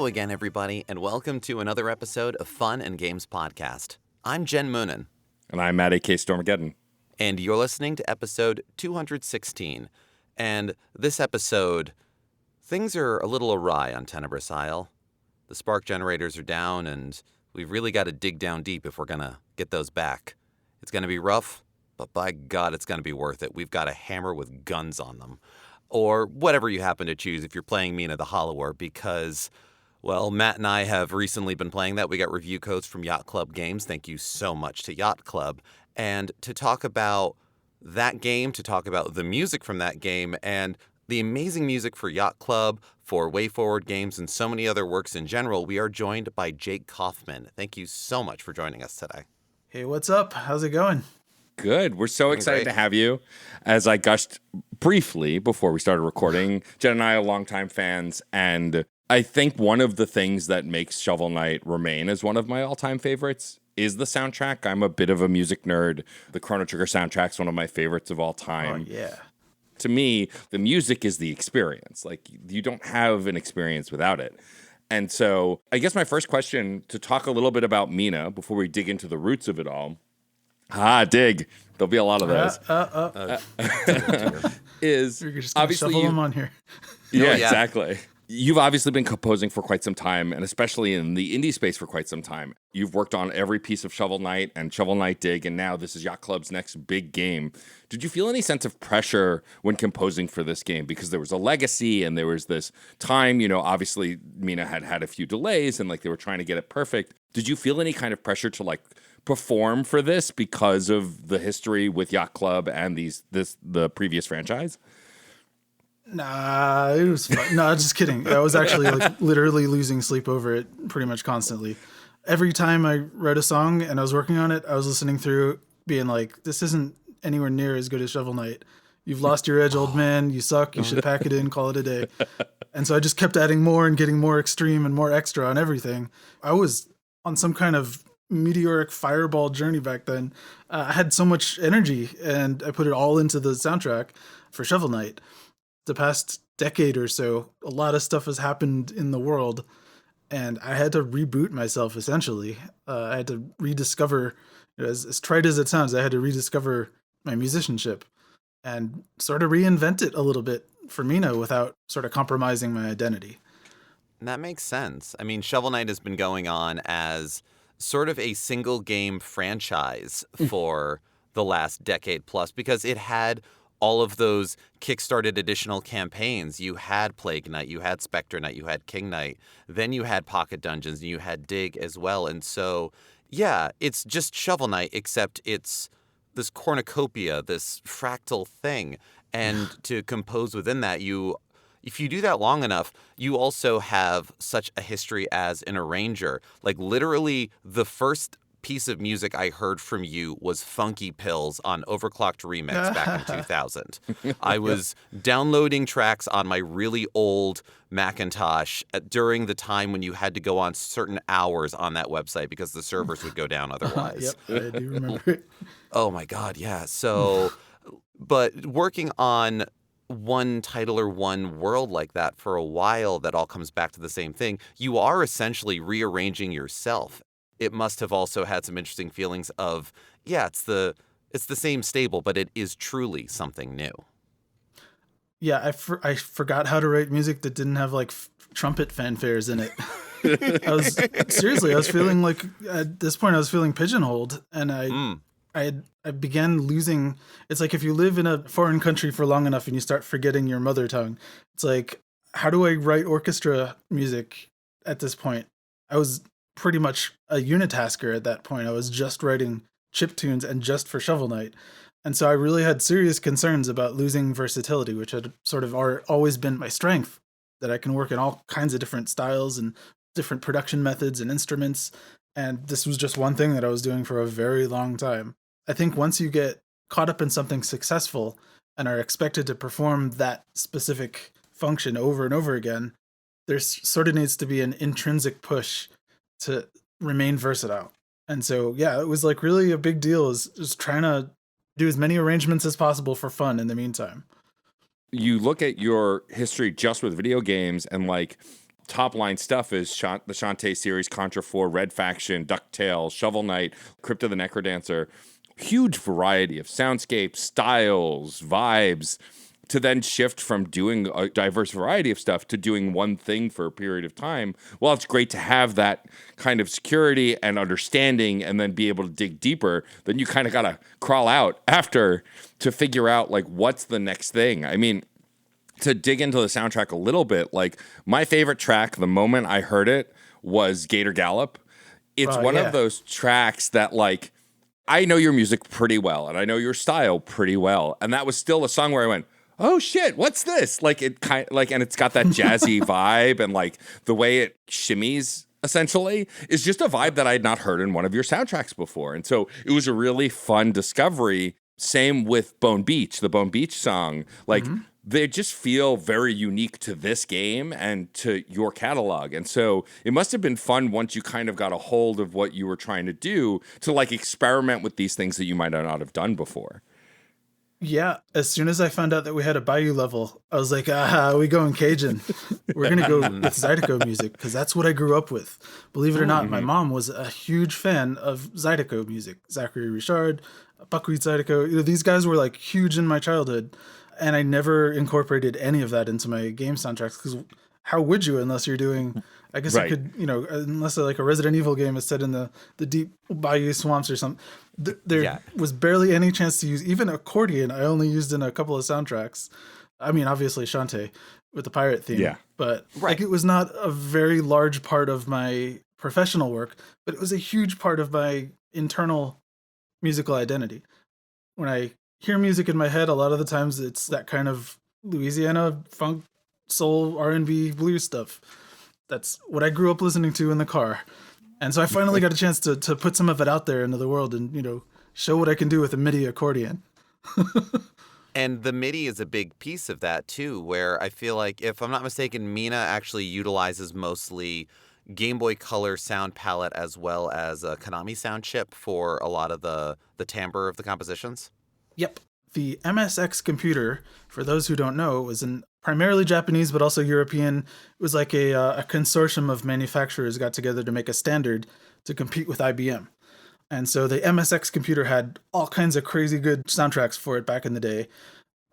Hello again, everybody, and welcome to another episode of Fun and Games Podcast. I'm Jen Moonen. And I'm Matt A.K. Stormageddon. And you're listening to episode 216. And this episode, things are a little awry on Tenebrous Isle. The spark generators are down, and we've really got to dig down deep if we're going to get those back. It's going to be rough, but by God, it's going to be worth it. We've got a hammer with guns on them. Or whatever you happen to choose if you're playing Mina the Hollower, because, well, Matt and I have recently been playing that. We got review codes from Yacht Club Games. Thank you so much to Yacht Club. And to talk about that game, to talk about the music from that game, and the amazing music for Yacht Club, for Way Forward Games, and so many other works in general, we are joined by Jake Kaufman. Thank you so much for joining us today. Hey, what's up? How's it going? Good. We're so excited to have you. As I gushed briefly before we started recording, Jen and I are longtime fans, and I think one of the things that makes Shovel Knight remain as one of my all-time favorites is the soundtrack. I'm a bit of a music nerd. The Chrono Trigger soundtrack's one of my favorites of all time. Oh, yeah. To me, the music is the experience. Like, you don't have an experience without it. And so I guess my first question, to talk a little bit about Mina before we dig into the roots of it all, dig. There'll be a lot of those. Is You're just obviously shuffle them on here. Yeah, exactly. You've obviously been composing for quite some time, and especially in the indie space for quite some time. You've worked on every piece of Shovel Knight and Shovel Knight Dig, and now this is Yacht Club's next big game. Did you feel any sense of pressure when composing for this game? Because there was a legacy, and there was this time, obviously Mina had a few delays, and they were trying to get it perfect. Did you feel any kind of pressure to perform for this because of the history with Yacht Club and the previous franchise? Nah, it was fun. No, just kidding. I was actually literally losing sleep over it pretty much constantly. Every time I wrote a song and I was working on it, I was listening through being like, this isn't anywhere near as good as Shovel Knight. You've lost your edge, old man. You suck. You should pack it in, call it a day. And so I just kept adding more and getting more extreme and more extra on everything. I was on some kind of meteoric fireball journey back then. I had so much energy and I put it all into the soundtrack for Shovel Knight. The past decade or so, a lot of stuff has happened in the world, and I had to reboot myself, essentially. I had to rediscover, as trite as it sounds, I had to rediscover my musicianship and sort of reinvent it a little bit for Mina without sort of compromising my identity. That makes sense. I mean, Shovel Knight has been going on as sort of a single game franchise for the last decade plus, because it had all of those kickstarted additional campaigns. You had Plague Knight, you had Spectre Knight, you had King Knight, then you had Pocket Dungeons, and you had Dig as well. And so, yeah, it's just Shovel Knight, except it's this cornucopia, this fractal thing. And to compose within that, if you do that long enough, you also have such a history as an arranger. Literally, the first piece of music I heard from you was Funky Pills on Overclocked Remix back in 2000. I was downloading tracks on my really old Macintosh during the time when you had to go on certain hours on that website because the servers would go down otherwise. Yep, I do remember it. Oh my God, yeah. So, but working on one title or one world like that for a while, that all comes back to the same thing. You are essentially rearranging yourself. It must have also had some interesting feelings of, it's the same stable, but it is truly something new. Yeah, I forgot how to write music that didn't have trumpet fanfares in it. I was feeling at this point I was feeling pigeonholed, and I began losing. It's like if you live in a foreign country for long enough and you start forgetting your mother tongue. It's like, how do I write orchestra music at this point? I was pretty much a unitasker at that point. I was just writing chiptunes and just for Shovel Knight. And so I really had serious concerns about losing versatility, which had sort of always been my strength, that I can work in all kinds of different styles and different production methods and instruments. And this was just one thing that I was doing for a very long time. I think once you get caught up in something successful and are expected to perform that specific function over and over again, there sort of needs to be an intrinsic push to remain versatile. And so, yeah, it was really a big deal, is just trying to do as many arrangements as possible for fun in the meantime. You look at your history just with video games, and top line stuff is the Shantae series, Contra 4, Red Faction, DuckTales, Shovel Knight, Crypt of the Necrodancer. Huge variety of soundscapes, styles, vibes, to then shift from doing a diverse variety of stuff to doing one thing for a period of time. Well, it's great to have that kind of security and understanding and then be able to dig deeper. Then you kind of got to crawl out after to figure out like what's the next thing. I mean, to dig into the soundtrack a little bit, like my favorite track, the moment I heard it, was Gator Gallop. It's one of those tracks that like, I know your music pretty well and I know your style pretty well. And that was still a song where I went, oh shit, what's this? Like it kind like, and it's got that jazzy vibe, and like the way it shimmies essentially is just a vibe that I had not heard in one of your soundtracks before. And so it was a really fun discovery. Same with Bone Beach, the Bone Beach song. Like they just feel very unique to this game and to your catalog. And so it must have been fun once you kind of got a hold of what you were trying to do to like experiment with these things that you might not have done before. Yeah, as soon as I found out that we had a Bayou level, I was like, we going Cajun. We're going to go with Zydeco music because that's what I grew up with. Believe it or not, my mom was a huge fan of Zydeco music. Zachary Richard, Buckwheat Zydeco. You know, these guys were like huge in my childhood, and I never incorporated any of that into my game soundtracks because how would you unless you're doing... I guess I could, you know, unless like a Resident Evil game is set in the deep bayou swamps or something. There was barely any chance to use even accordion. I only used in a couple of soundtracks. I mean, obviously Shantae with the pirate theme, but like it was not a very large part of my professional work, but it was a huge part of my internal musical identity. When I hear music in my head, a lot of the times it's that kind of Louisiana funk, soul, R&B, blues stuff. That's what I grew up listening to in the car. And so I finally got a chance to put some of it out there into the world and, you know, show what I can do with a MIDI accordion. And the MIDI is a big piece of that, too, where I feel like, if I'm not mistaken, Mina actually utilizes mostly Game Boy Color sound palette as well as a Konami sound chip for a lot of the timbre of the compositions. Yep. The MSX computer, for those who don't know, was primarily Japanese, but also European. It was like a consortium of manufacturers got together to make a standard to compete with IBM. And so the MSX computer had all kinds of crazy good soundtracks for it back in the day.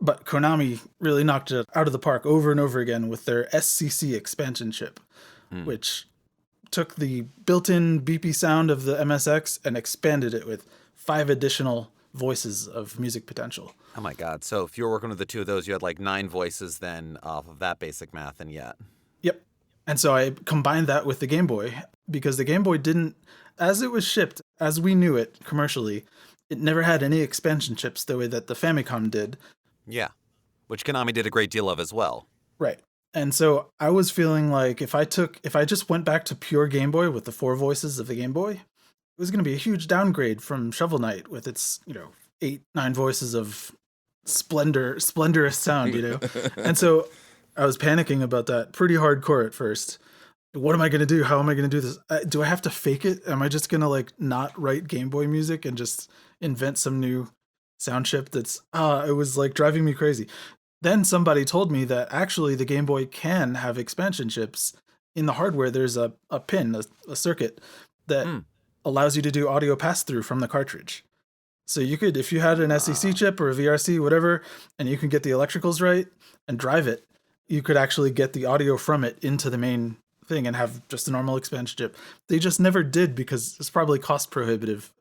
But Konami really knocked it out of the park over and over again with their SCC expansion chip, which took the built-in beepy sound of the MSX and expanded it with 5 additional voices of music potential. Oh my God. So if you were working with the two of those, you had like 9 voices then off of that basic math, and yet. Yep. And so I combined that with the Game Boy because the Game Boy didn't, as it was shipped, as we knew it commercially, it never had any expansion chips the way that the Famicom did. Yeah. Which Konami did a great deal of as well. Right. And so I was feeling like if I just went back to pure Game Boy with the 4 voices of the Game Boy, it was going to be a huge downgrade from Shovel Knight with its, 8-9 voices of splendorous sound, And so I was panicking about that pretty hardcore at first. What am I going to do? How am I going to do this? Do I have to fake it? Am I just going to not write Game Boy music and just invent some new sound chip that's, it was driving me crazy. Then somebody told me that actually the Game Boy can have expansion chips in the hardware. There's a pin, a circuit that allows you to do audio pass-through from the cartridge. So you could, if you had an SEC chip or a VRC, whatever, and you can get the electricals right and drive it, you could actually get the audio from it into the main thing and have just a normal expansion chip. They just never did because it's probably cost prohibitive.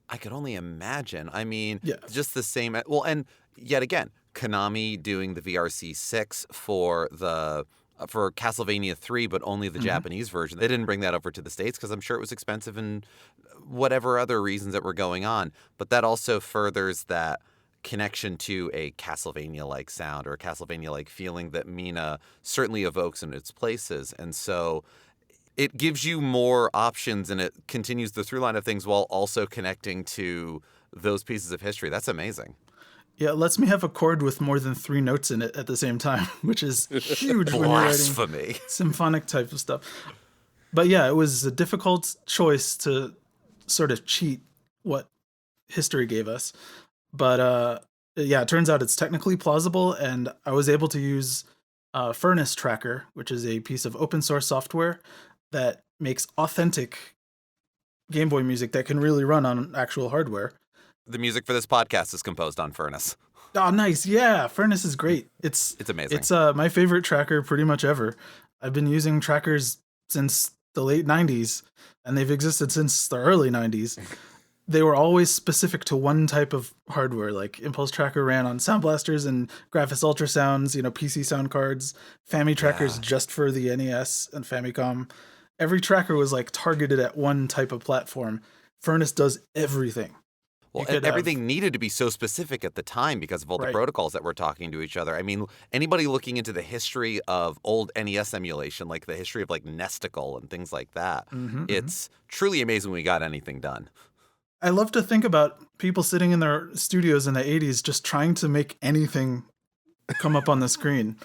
I could only imagine. I mean, just the same. Well, and yet again, Konami doing the VRC6 for Castlevania 3, but only the Japanese version. They didn't bring that over to the States because I'm sure it was expensive and whatever other reasons that were going on. But that also furthers that connection to a Castlevania-like sound or a Castlevania-like feeling that Mina certainly evokes in its places. And so it gives you more options and it continues the through line of things while also connecting to those pieces of history. That's amazing. Yeah, it lets me have a chord with more than 3 notes in it at the same time, which is huge when you're writing symphonic type of stuff. But yeah, it was a difficult choice to sort of cheat what history gave us. But it turns out it's technically plausible, and I was able to use Furnace Tracker, which is a piece of open source software that makes authentic Game Boy music that can really run on actual hardware. The music for this podcast is composed on Furnace. Oh, nice. Yeah, Furnace is great. It's amazing. It's my favorite tracker pretty much ever. I've been using trackers since the late 90s, and they've existed since the early 90s. They were always specific to one type of hardware. Like Impulse Tracker ran on Sound Blasters and Graphis Ultrasounds, PC sound cards, Family Trackers just for the NES and Famicom. Every tracker was like targeted at one type of platform. Furnace does everything. Well, and everything needed to be so specific at the time because of all the protocols that were talking to each other. I mean, anybody looking into the history of old NES emulation, like the history of like Nesticle and things like that, it's truly amazing when we got anything done. I love to think about people sitting in their studios in the 80s just trying to make anything come up on the screen.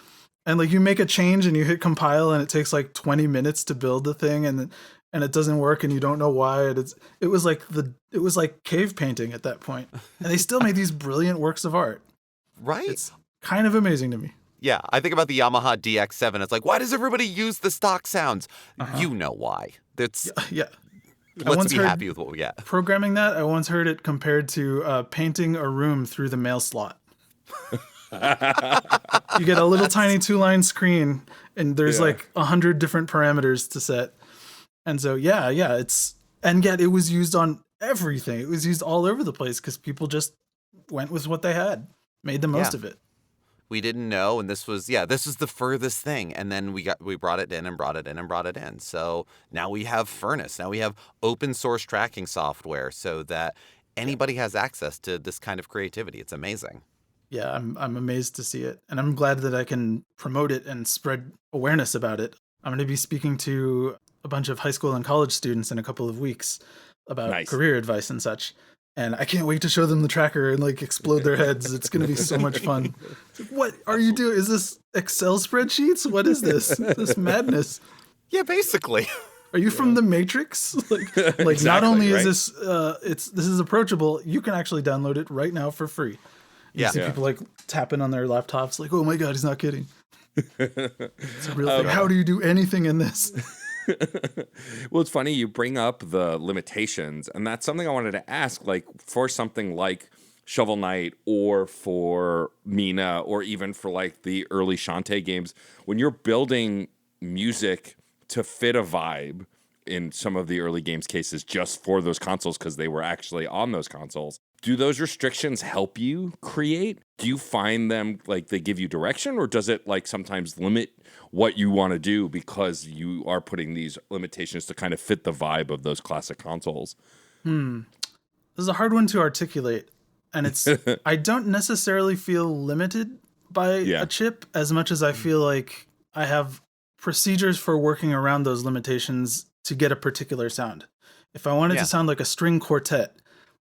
And like you make a change and you hit compile and it takes like 20 minutes to build the thing and it doesn't work and you don't know why. It was like cave painting at that point. And they still made these brilliant works of art. Right? It's kind of amazing to me. Yeah, I think about the Yamaha DX7. It's like, why does everybody use the stock sounds? You know why. That's Let's be happy with what we get. Programming that, I once heard it compared to painting a room through the mail slot. You get a little tiny 2-line screen, and there's like 100 different parameters to set. And so, and yet it was used on everything. It was used all over the place because people just went with what they had, made the most of it. We didn't know, and this was the furthest thing. And then we brought it in and brought it in and brought it in. So now we have Furnace. Now we have open source tracking software so that anybody has access to this kind of creativity. It's amazing. Yeah, I'm amazed to see it. And I'm glad that I can promote it and spread awareness about it. I'm going to be speaking to a bunch of high school and college students in a couple of weeks about career advice and such. And I can't wait to show them the tracker and like explode their heads. It's going to be so much fun. Like, what are you doing? Is this Excel spreadsheets? What is this? This madness? Yeah, basically. Are you from the Matrix? Like exactly, not only is this this is approachable, you can actually download it right now for free. You see people like tapping on their laptops like, oh my God, he's not kidding. It's a real thing. How do you do anything in this? Well, it's funny you bring up the limitations, and that's something I wanted to ask, like for something like Shovel Knight or for Mina or even for like the early Shantae games, when you're building music to fit a vibe in some of the early games cases just for those consoles because they were actually on those consoles. Do those restrictions help you create? Do you find them like they give you direction, or does it like sometimes limit what you want to do because you are putting these limitations to kind of fit the vibe of those classic consoles? This is a hard one to articulate, and it's I don't necessarily feel limited by a chip as much as I feel like I have procedures for working around those limitations to get a particular sound. If I want it to sound like a string quartet,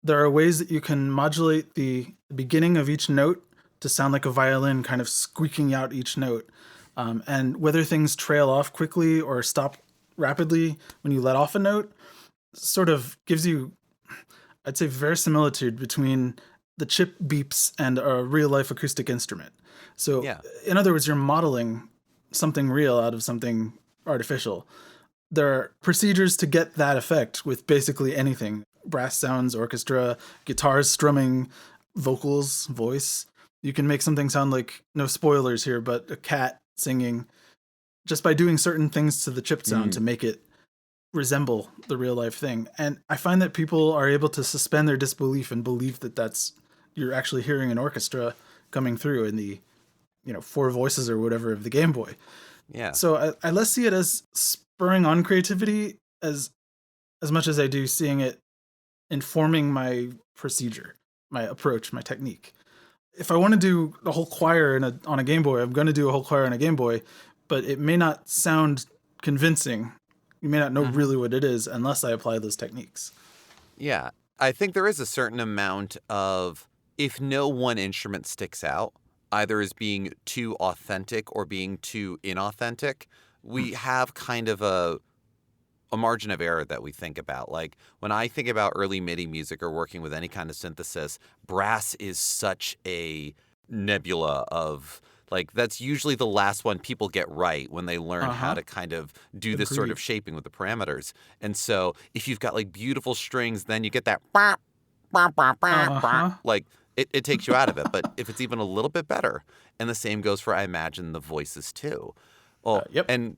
there are ways that you can modulate the beginning of each note to sound like a violin kind of squeaking out each note. And whether things trail off quickly or stop rapidly when you let off a note sort of gives you, I'd say, verisimilitude between the chip beeps and a real-life acoustic instrument. So in other words, you're modeling something real out of something artificial. There are procedures to get that effect with basically anything. Brass sounds, orchestra, guitars strumming, vocals, voice. You can make something sound like, no spoilers here, but a cat singing just by doing certain things to the chip sound to make it resemble the real life thing. And I find that people are able to suspend their disbelief and believe that you're actually hearing an orchestra coming through in the, 4 voices or whatever of the Game Boy. Yeah. So I less see it as spurring on creativity as much as I do seeing it informing my procedure, my approach, my technique. If I want to do a whole choir on a Game Boy, I'm going to do a whole choir on a Game Boy, but it may not sound convincing. You may not know really what it is unless I apply those techniques. Yeah. I think there is a certain amount of, if no one instrument sticks out, either as being too authentic or being too inauthentic, we have kind of a margin of error that we think about. Like when I think about early MIDI music or working with any kind of synthesis, brass is such a nebula of Like, that's usually the last one people get right when they learn how Uh-huh. to kind of do this sort of Agreed. shaping with the parameters. And so if you've got like beautiful strings, then you get that bah, bah, bah, bah, bah. Uh-huh. Like it takes you out of it. But if it's even a little bit better, and the same goes for, I imagine, the voices too. Well, Yep. and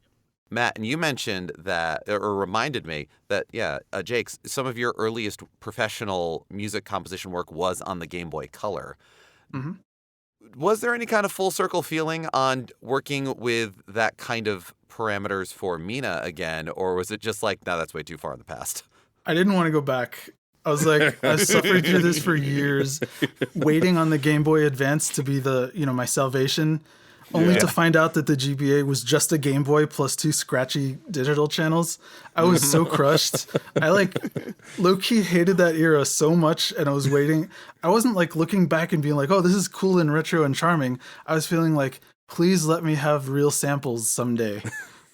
Matt, and you mentioned that, or reminded me that, yeah, Jake, some of your earliest professional music composition work was on the Game Boy Color. Hmm. Was there any kind of full circle feeling on working with that kind of parameters for Mina again, or was it just like, no, that's way too far in the past? I didn't want to go back. I was like, I suffered through this for years, waiting on the Game Boy Advance to be my salvation, only to find out that the GBA was just a Game Boy plus 2 scratchy digital channels. I was so crushed. I low-key hated that era so much, and I was waiting. I wasn't like looking back and being like, oh, this is cool and retro and charming. I was feeling like, please let me have real samples someday.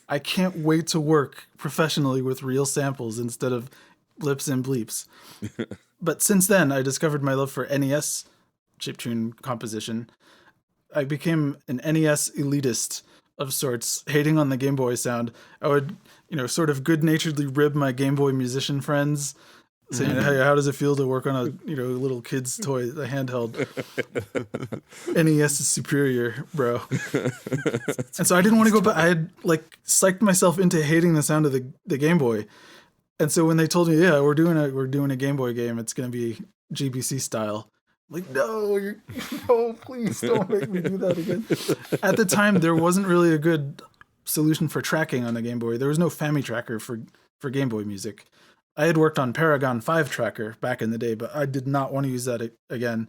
I can't wait to work professionally with real samples instead of blips and bleeps. But since then, I discovered my love for NES chiptune composition. I became an NES elitist of sorts, hating on the Game Boy sound. I would, sort of good-naturedly rib my Game Boy musician friends, saying, "Hey, how does it feel to work on a little kid's toy, the handheld? NES is superior, bro." And so I didn't want to go back. I had psyched myself into hating the sound of the Game Boy. And so when they told me, yeah, we're doing a Game Boy game, it's going to be GBC style. I'm like, no, no, please don't make me do that again. At the time, there wasn't really a good solution for tracking on the Game Boy. There was no Family Tracker for Game Boy music. I had worked on Paragon 5 Tracker back in the day, but I did not want to use that again.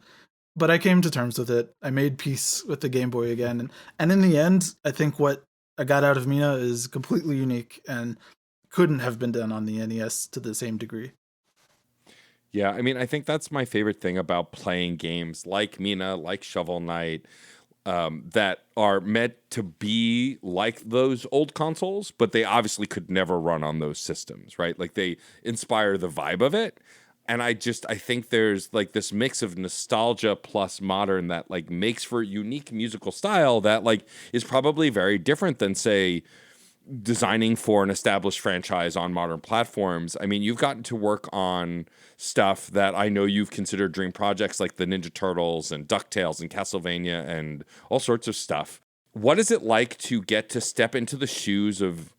But I came to terms with it. I made peace with the Game Boy again. And in the end, I think what I got out of Mina is completely unique and couldn't have been done on the NES to the same degree. Yeah, I mean, I think that's my favorite thing about playing games like Mina, like Shovel Knight, that are meant to be like those old consoles, but they obviously could never run on those systems, right? Like they inspire the vibe of it. And I think there's like this mix of nostalgia plus modern that like makes for a unique musical style that like is probably very different than, say, designing for an established franchise on modern platforms. I mean, you've gotten to work on stuff that I know you've considered dream projects like the Ninja Turtles and DuckTales and Castlevania and all sorts of stuff. What is it like to get to step into the shoes of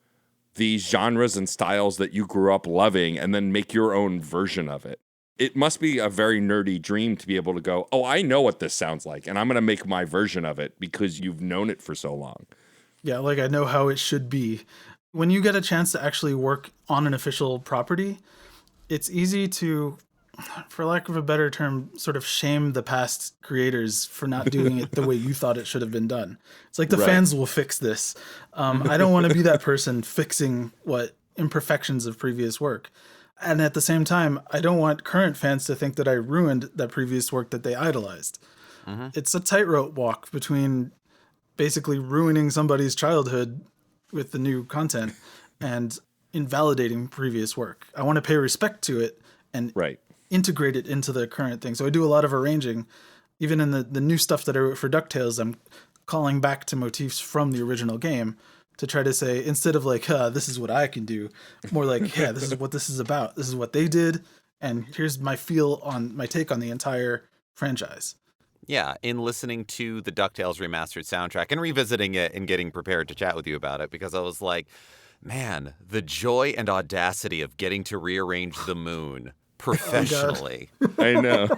these genres and styles that you grew up loving and then make your own version of it? It must be a very nerdy dream to be able to go, oh, I know what this sounds like, and I'm going to make my version of it because you've known it for so long. Yeah, I know how it should be. When you get a chance to actually work on an official property, it's easy to, for lack of a better term, sort of shame the past creators for not doing it the way you thought it should have been done. It's like the fans will fix this. I don't want to be that person fixing what imperfections of previous work. And at the same time, I don't want current fans to think that I ruined that previous work that they idolized. Mm-hmm. It's a tightrope walk between basically ruining somebody's childhood with the new content and invalidating previous work. I want to pay respect to it and integrate it into the current thing. So I do a lot of arranging. Even in the new stuff that I wrote for DuckTales, I'm calling back to motifs from the original game to try to say, instead of like, this is what I can do, more like, yeah, this is what this is about. This is what they did. And here's my take on the entire franchise. Yeah, in listening to the DuckTales remastered soundtrack and revisiting it and getting prepared to chat with you about it, because I was like, man, the joy and audacity of getting to rearrange the moon professionally. I know.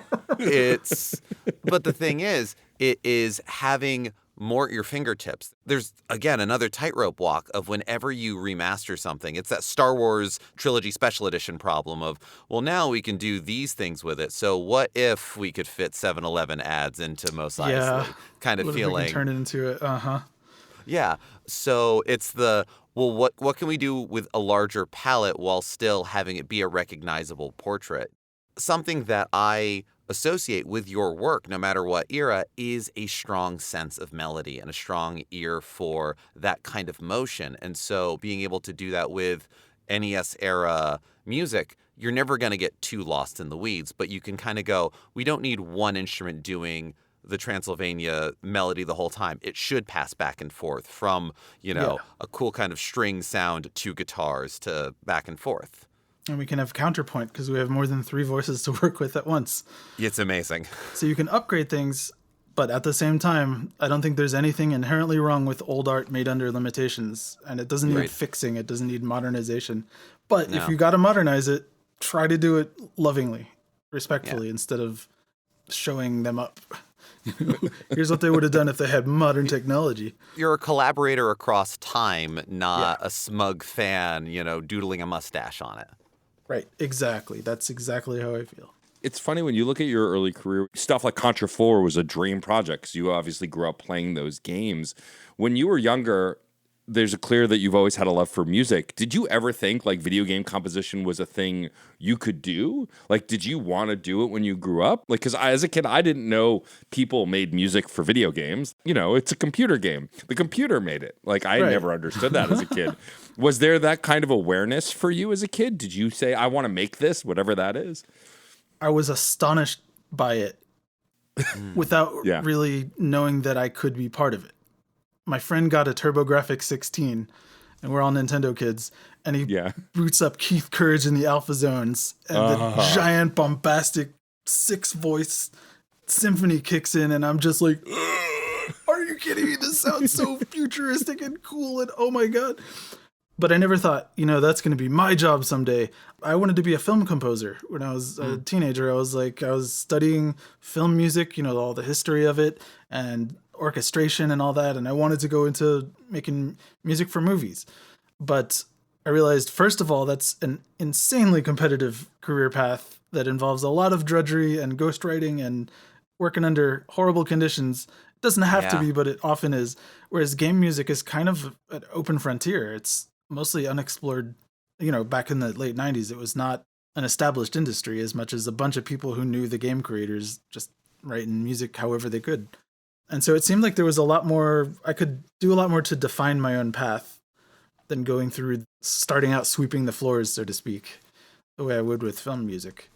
But the thing is, it is having more at your fingertips. There's, again, another tightrope walk of whenever you remaster something. It's that Star Wars Trilogy Special Edition problem of, well, now we can do these things with it. So what if we could fit 7-Eleven ads into Mos Eisley? Kind of feeling. If we can turn it into it. Uh-huh. Yeah. So it's what can we do with a larger palette while still having it be a recognizable portrait? Something that I associate with your work, no matter what era, is a strong sense of melody and a strong ear for that kind of motion. And so being able to do that with NES era music, you're never going to get too lost in the weeds, but you can kind of go, we don't need one instrument doing the Transylvania melody the whole time. It should pass back and forth from, a cool kind of string sound to guitars to back and forth. And we can have counterpoint because we have more than 3 voices to work with at once. It's amazing. So you can upgrade things, but at the same time, I don't think there's anything inherently wrong with old art made under limitations. And it doesn't need fixing. It doesn't need modernization. But if you got to modernize it, try to do it lovingly, respectfully, instead of showing them up. Here's what they would have done if they had modern technology. You're a collaborator across time, not a smug fan, doodling a mustache on it. Right, exactly. That's exactly how I feel. It's funny when you look at your early career, stuff like Contra 4 was a dream project because you obviously grew up playing those games. When you were younger, there's a clear that you've always had a love for music. Did you ever think like video game composition was a thing you could do? Like, did you want to do it when you grew up? Like, because as a kid, I didn't know people made music for video games. It's a computer game. The computer made it. Like, I never understood that as a kid. Was there that kind of awareness for you as a kid? Did you say, I want to make this, whatever that is? I was astonished by it without really knowing that I could be part of it. My friend got a TurboGrafx 16, and we're all Nintendo kids, and he boots up Keith Courage in the Alpha Zones, and the giant, bombastic, 6-voice symphony kicks in, and I'm just like, are you kidding me? This sounds so futuristic and cool, and oh my God. But I never thought, that's going to be my job someday. I wanted to be a film composer. When I was a teenager, I was studying film music, all the history of it, and orchestration and all that, and I wanted to go into making music for movies. But I realized, first of all, that's an insanely competitive career path that involves a lot of drudgery and ghostwriting and working under horrible conditions. It doesn't have to be, but it often is. Whereas game music is kind of an open frontier. It's mostly unexplored. Back in the late 90s, it was not an established industry as much as a bunch of people who knew the game creators just writing music however they could. And so it seemed like there was a lot more, I could do a lot more to define my own path than going through, starting out sweeping the floors, so to speak, the way I would with film music.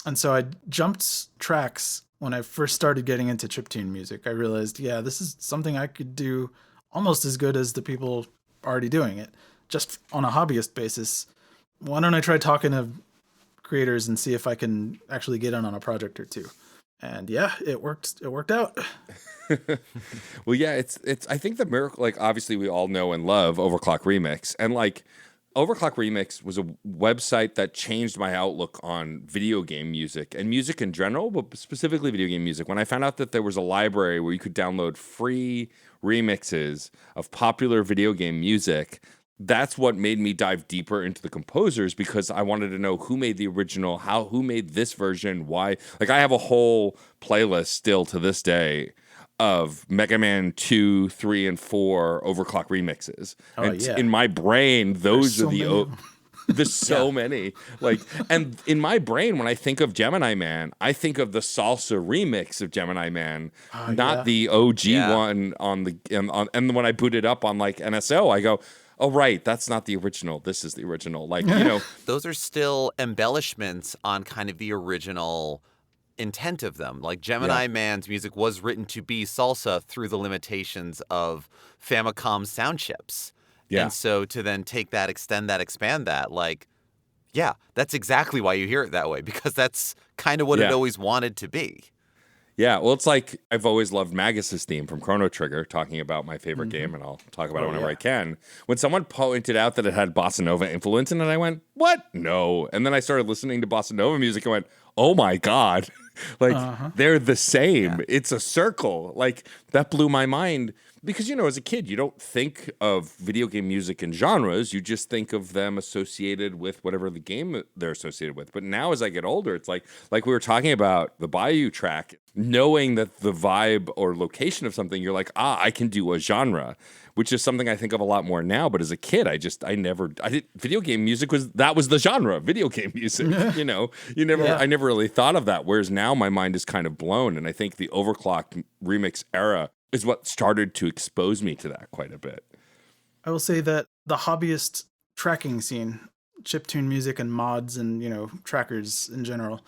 And so I jumped tracks when I first started getting into chiptune music. I realized, this is something I could do almost as good as the people already doing it, just on a hobbyist basis. Why don't I try talking to creators and see if I can actually get in on a project or two? And it worked. It worked out. Well, it's. I think the miracle, like obviously we all know and love Overclock Remix, and like Overclock Remix was a website that changed my outlook on video game music and music in general, but specifically video game music. When I found out that there was a library where you could download free remixes of popular video game music, that's what made me dive deeper into the composers, because I wanted to know who made the original, who made this version, why. Like, I have a whole playlist still to this day of Mega Man 2, 3, and 4 Overclock remixes. In my brain, those are the... There's so many. Like, and in my brain, when I think of Gemini Man, I think of the salsa remix of Gemini Man, not the OG one on the... And when I boot it up on, like, NSO, I go... Oh, right. That's not the original. This is the original. Like, Those are still embellishments on kind of the original intent of them. Like, Gemini Man's music was written to be salsa through the limitations of Famicom sound chips. Yeah. And so to then take that, extend that, expand that, like, that's exactly why you hear it that way, because that's kind of what it always wanted to be. Yeah, well, it's like I've always loved Magus's theme from Chrono Trigger, talking about my favorite game, and I'll talk about it whenever I can. When someone pointed out that it had bossa nova influence in it, I went, what? No. And then I started listening to bossa nova music and went, oh my God. Like, they're the same. Yeah. It's a circle. Like, that blew my mind. Because, as a kid, you don't think of video game music in genres. You just think of them associated with whatever the game they're associated with. But now as I get older, it's like we were talking about the Bayou track, knowing that the vibe or location of something, you're like, I can do a genre, which is something I think of a lot more now. But as a kid, video game music was the genre, video game music. I never really thought of that. Whereas now my mind is kind of blown. And I think the Overclock remix era is what started to expose me to that quite a bit. I will say that the hobbyist tracking scene, chiptune music and mods and, trackers in general,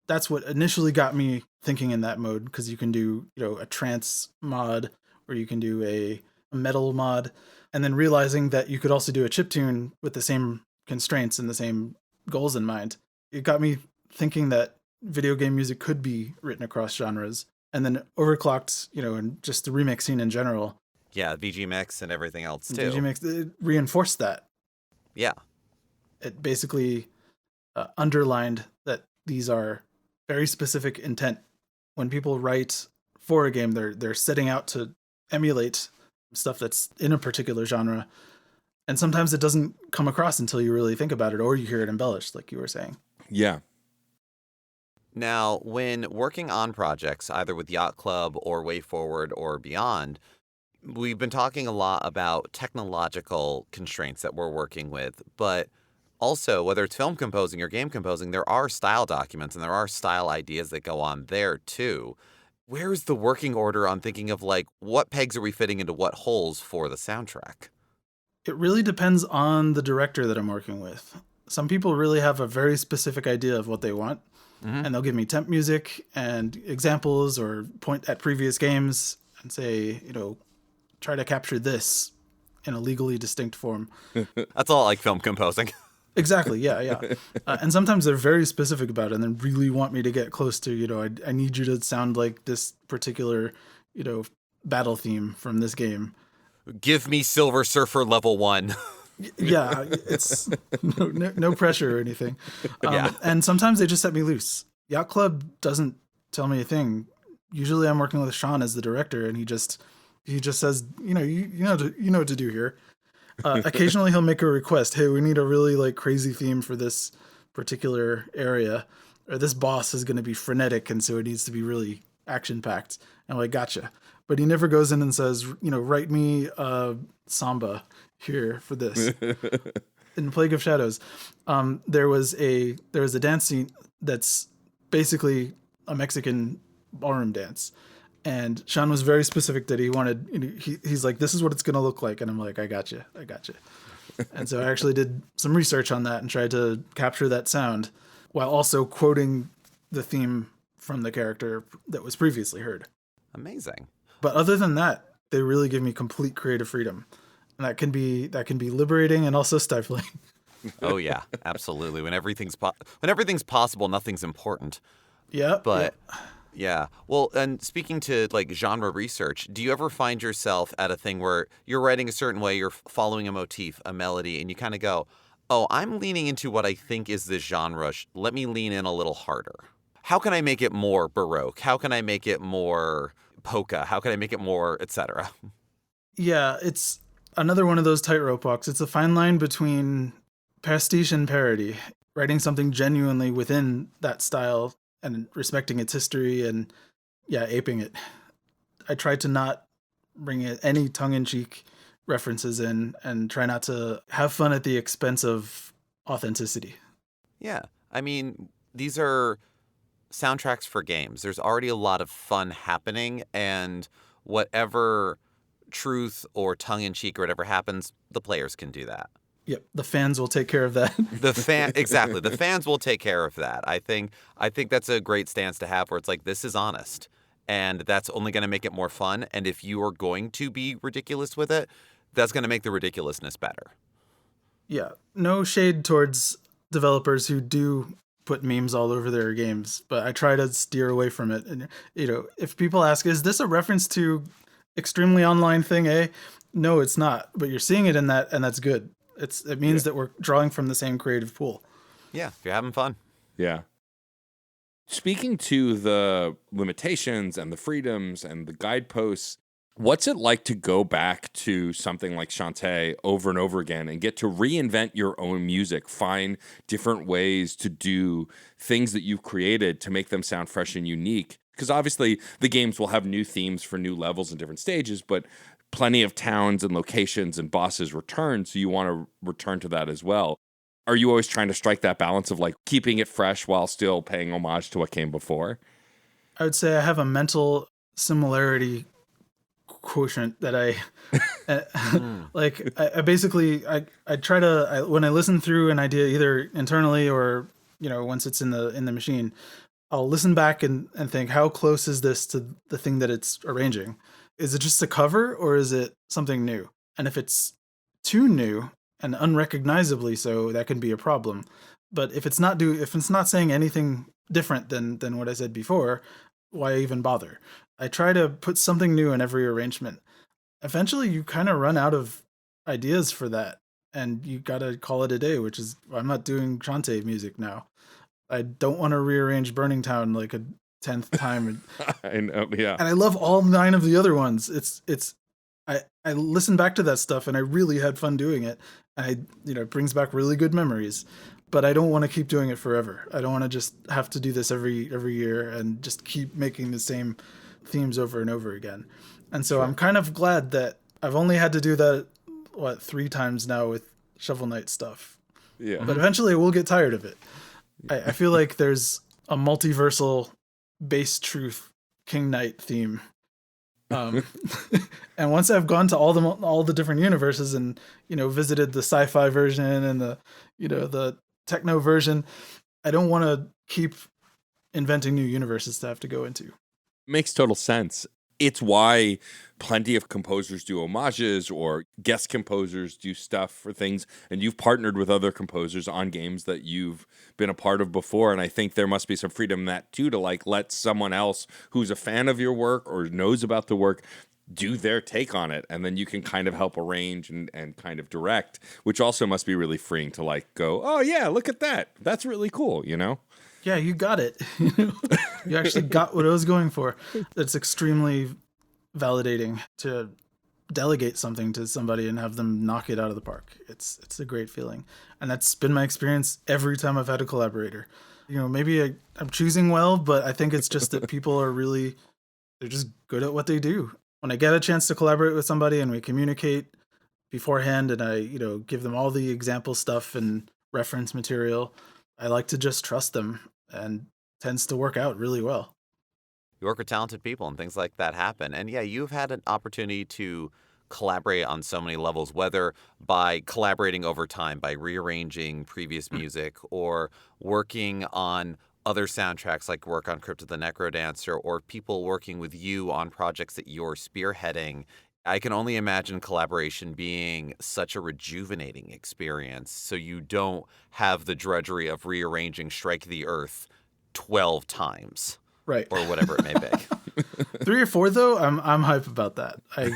that's what initially got me thinking in that mode, because you can do, a trance mod, or you can do a metal mod, and then realizing that you could also do a chiptune with the same constraints and the same goals in mind. It got me thinking that video game music could be written across genres. And then Overclocked, and just the remix scene in general. Yeah, VG Mix and everything else too. VG Mix, it reinforced that. Yeah. It basically underlined that these are very specific intent. When people write for a game, they're setting out to emulate stuff that's in a particular genre. And sometimes it doesn't come across until you really think about it, or you hear it embellished, like you were saying. Yeah. Now, when working on projects, either with Yacht Club or Way Forward or beyond, we've been talking a lot about technological constraints that we're working with, but also, whether it's film composing or game composing, there are style documents and there are style ideas that go on there too. Where's the working order on thinking of what pegs are we fitting into what holes for the soundtrack? It really depends on the director that I'm working with. Some people really have a very specific idea of what they want. Mm-hmm. And they'll give me temp music and examples or point at previous games and say, try to capture this in a legally distinct form. That's all like film composing. Exactly. Yeah. And sometimes they're very specific about it and then really want me to get close to, I need you to sound like this particular, battle theme from this game. Give me Silver Surfer level 1. Yeah, it's no pressure or anything. And sometimes they just set me loose. Yacht Club doesn't tell me a thing. Usually I'm working with Sean as the director, and he just says, you know what to do here. Occasionally he'll make a request. Hey, we need a really crazy theme for this particular area, or this boss is going to be frenetic, and so it needs to be really action packed. And I'm like, gotcha. But he never goes in and says, write me samba here for this. In Plague of Shadows, there was a dance scene that's basically a Mexican ballroom dance, and Sean was very specific that he wanted. He's like, this is what it's gonna look like, and I'm like, I got you. And so I actually did some research on that and tried to capture that sound while also quoting the theme from the character that was previously heard. Amazing. But other than that, they really give me complete creative freedom. And that can be liberating and also stifling. Oh yeah, absolutely. When everything's possible, nothing's important. Yeah. But yeah. Well, and speaking to genre research, do you ever find yourself at a thing where you're writing a certain way, you're following a motif, a melody, and you kind of go, "Oh, I'm leaning into what I think is this genre. Let me lean in a little harder. How can I make it more Baroque? How can I make it more polka? How can I make it more etc.?" Yeah, it's another one of those tightrope walks. It's a fine line between pastiche and parody, writing something genuinely within that style and respecting its history and, aping it. I try to not bring any tongue-in-cheek references in and try not to have fun at the expense of authenticity. Yeah. I mean, these are soundtracks for games. There's already a lot of fun happening, and whatever truth or tongue-in-cheek or whatever happens, the players can do that. Yep, the fans will take care of that. Exactly. The fans will take care of that. I think that's a great stance to have, where it's like, this is honest, and that's only going to make it more fun. And if you are going to be ridiculous with it, that's going to make the ridiculousness better. Yeah, no shade towards developers who do put memes all over their games, but I try to steer away from it. And if people ask, is this a reference to extremely online thing, no, it's not, but you're seeing it in that, and that's good. It means that we're drawing from the same creative pool. Yeah, if you're having fun. Yeah. Speaking to the limitations and the freedoms and the guideposts, what's it like to go back to something like Shantae over and over again and get to reinvent your own music, find different ways to do things that you've created to make them sound fresh and unique? Because obviously the games will have new themes for new levels and different stages, but plenty of towns and locations and bosses return, so you want to return to that as well. Are you always trying to strike that balance of keeping it fresh while still paying homage to what came before? I would say I have a mental similarity quotient that I I basically try to when I listen through an idea, either internally or once it's in the machine, I'll listen back and think, how close is this to the thing that it's arranging? Is it just a cover or is it something new? And if it's too new and unrecognizably so, that can be a problem. But if it's not saying anything different than what I said before, why even bother? I try to put something new in every arrangement. Eventually you kind of run out of ideas for that and you gotta call it a day, which is, I'm not doing Shantae music now. I don't want to rearrange Burning Town like a 10th time. I know, yeah. And I love all 9 of the other ones. I listen back to that stuff and I really had fun doing it. And it brings back really good memories, but I don't want to keep doing it forever. I don't want to just have to do this every year and just keep making the same themes over and over again. And so I'm kind of glad that I've only had to do that 3 times now with Shovel Knight stuff. Yeah. But eventually I will get tired of it. I feel like there's a multiversal base truth King Knight theme. And once I've gone to all the different universes and, visited the sci-fi version and the techno version, I don't want to keep inventing new universes to have to go into. Makes total sense. It's why plenty of composers do homages or guest composers do stuff for things. And you've partnered with other composers on games that you've been a part of before. And I think there must be some freedom in that too, to let someone else who's a fan of your work or knows about the work do their take on it. And then you can kind of help arrange and kind of direct, which also must be really freeing to go, oh yeah, look at that. That's really cool, Yeah, you got it. You actually got what I was going for. It's extremely validating to delegate something to somebody and have them knock it out of the park. It's a great feeling. And that's been my experience every time I've had a collaborator. Maybe I'm choosing well, but I think it's just that people they're just good at what they do. When I get a chance to collaborate with somebody and we communicate beforehand and I, give them all the example stuff and reference material, I like to just trust them, and tends to work out really well. You work with talented people and things like that happen. And yeah, you've had an opportunity to collaborate on so many levels, whether by collaborating over time, by rearranging previous music, or working on other soundtracks like work on Crypt of the Necrodancer, or people working with you on projects that you're spearheading. I can only imagine collaboration being such a rejuvenating experience, so you don't have the drudgery of rearranging Strike the Earth 12 times. Right. Or whatever it may be. 3 or 4, though, I'm hype about that. I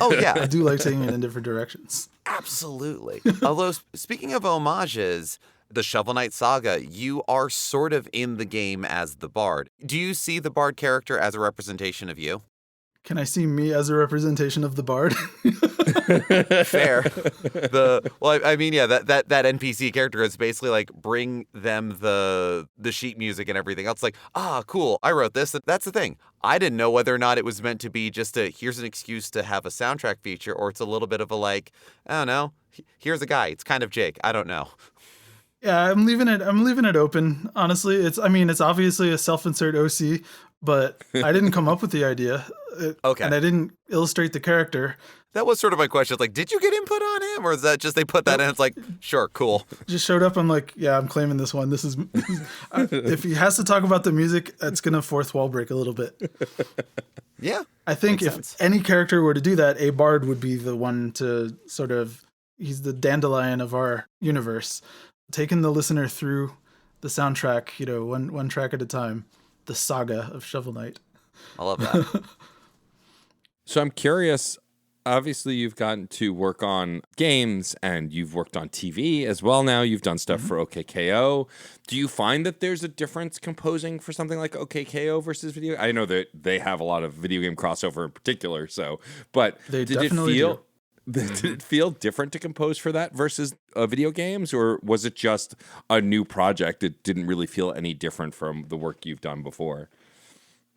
do like taking it in different directions. Absolutely. Although, speaking of homages, the Shovel Knight saga, you are sort of in the game as the bard. Do you see the bard character as a representation of you? Can I see me as a representation of the bard? Fair. That NPC character is basically bring them the sheet music and everything else. Cool, I wrote this. That's the thing. I didn't know whether or not it was meant to be just here's an excuse to have a soundtrack feature, or it's a little bit of I don't know, here's a guy. It's kind of Jake. I don't know. Yeah, I'm leaving it open. Honestly, it's obviously a self-insert OC, but I didn't come up with the idea. Okay. And I didn't illustrate the character. That was sort of my question. Did you get input on him, or is that just they put that in? It's sure, cool. Just showed up. I'm yeah, I'm claiming this one. This is if he has to talk about the music, it's gonna fourth wall break a little bit. Yeah, I think if any character were to do that, a bard would be the one to sort of. He's the dandelion of our universe, taking the listener through the soundtrack. One track at a time. The saga of Shovel Knight. I love that. So I'm curious, obviously you've gotten to work on games and you've worked on TV as well now. You've done stuff for OKKO. Do you find that there's a difference composing for something like OKKO versus video? I know that they have a lot of video game crossover in particular, but they did it feel different to compose for that versus video games, or was it just a new project? It didn't really feel any different from the work you've done before.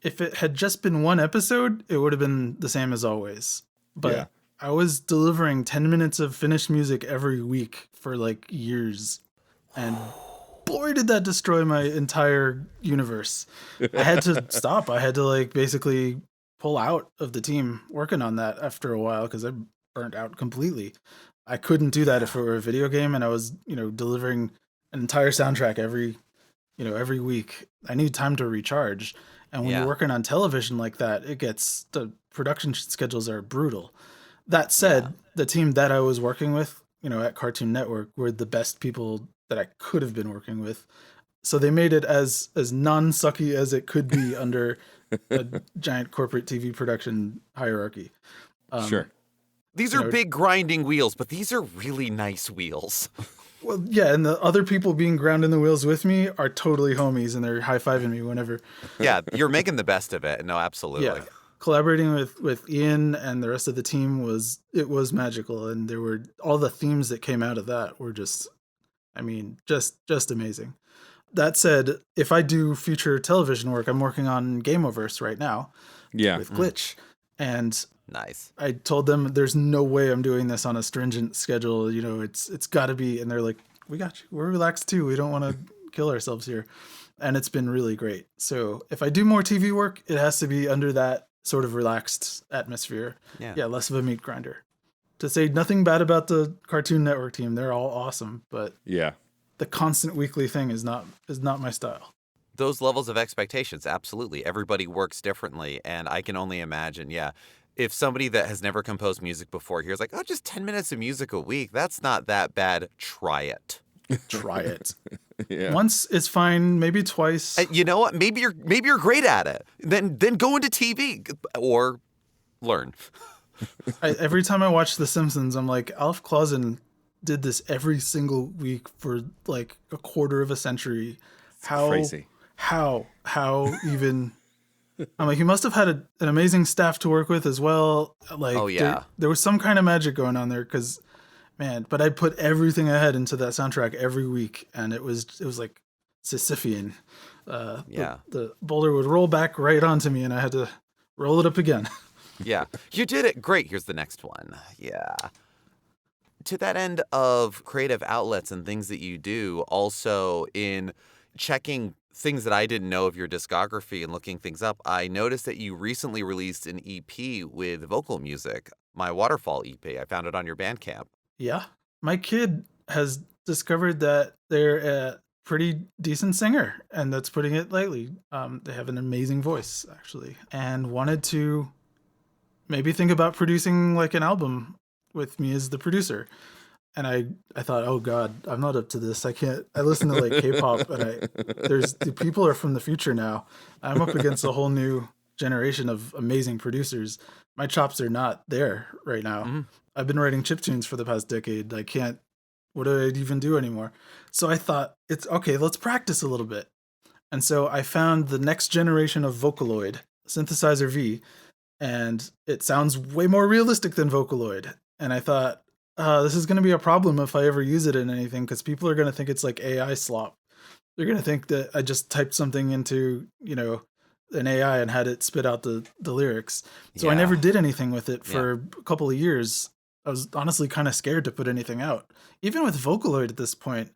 If it had just been one episode, it would have been the same as always. But yeah. I was delivering 10 minutes of finished music every week for years. And boy, did that destroy my entire universe. I had to stop. I had to basically pull out of the team working on that after a while because I burnt out completely. I couldn't do that if it were a video game and I was, delivering an entire soundtrack every every week. I need time to recharge. And when you're working on television like that, the production schedules are brutal. That said, the team that I was working with, at Cartoon Network were the best people that I could have been working with. So they made it as non-sucky as it could be under a giant corporate TV production hierarchy. Sure. These are big grinding wheels, but these are really nice wheels. Well, yeah, and the other people being ground in the wheels with me are totally homies, and they're high-fiving me whenever. Yeah, you're making the best of it. No, absolutely. Yeah. Collaborating with Ian and the rest of the team was magical, and there were all the themes that came out of that were just amazing. That said, if I do future television work, I'm working on Gameoverse right now. Yeah. With Glitch. And nice. I told them there's no way I'm doing this on a stringent schedule. It's got to be. And they're like, we got you. We're relaxed too. We don't want to kill ourselves here. And it's been really great. So if I do more TV work, it has to be under that sort of relaxed atmosphere. Yeah, less of a meat grinder. To say nothing bad about the Cartoon Network team, they're all awesome, but the constant weekly thing is not my style. Those levels of expectations, absolutely. Everybody works differently, and I can only imagine, if somebody that has never composed music before hears like, oh, just 10 minutes of music a week, that's not that bad. Try it. Try it. Yeah. Once is fine, maybe twice. You know what? Maybe you're great at it. Then go into TV or learn. Every time I watch The Simpsons, I'm like, Alf Clausen did this every single week for like a quarter of a century. How crazy. How even? I'm like, he must have had an amazing staff to work with as well. Like, oh yeah, there was some kind of magic going on there because, man. But I put everything I had into that soundtrack every week, and it was like Sisyphean. The boulder would roll back right onto me, and I had to roll it up again. Yeah, you did it. Great. Here's the next one. Yeah. To that end of creative outlets and things that you do, also in checking things that I didn't know of your discography and looking things up, I noticed that you recently released an EP with vocal music, My Waterfall EP. I found it on your Bandcamp. Yeah. My kid has discovered that they're a pretty decent singer, and that's putting it lightly. They have an amazing voice, actually, and wanted to maybe think about producing like an album with me as the producer. And I thought, oh God, I'm not up to this. I can't. I listen to like K-pop, and the people are from the future now. I'm up against a whole new generation of amazing producers. My chops are not there right now. Mm-hmm. I've been writing chiptunes for the past decade. I can't. What do I even do anymore? So I thought, it's okay. Let's practice a little bit. And so I found the next generation of Vocaloid, Synthesizer V, and it sounds way more realistic than Vocaloid. And I thought, this is going to be a problem if I ever use it in anything, because people are going to think it's like AI slop. They're going to think that I just typed something into, an AI and had it spit out the lyrics. So I never did anything with it for a couple of years. I was honestly kind of scared to put anything out. Even with Vocaloid at this point,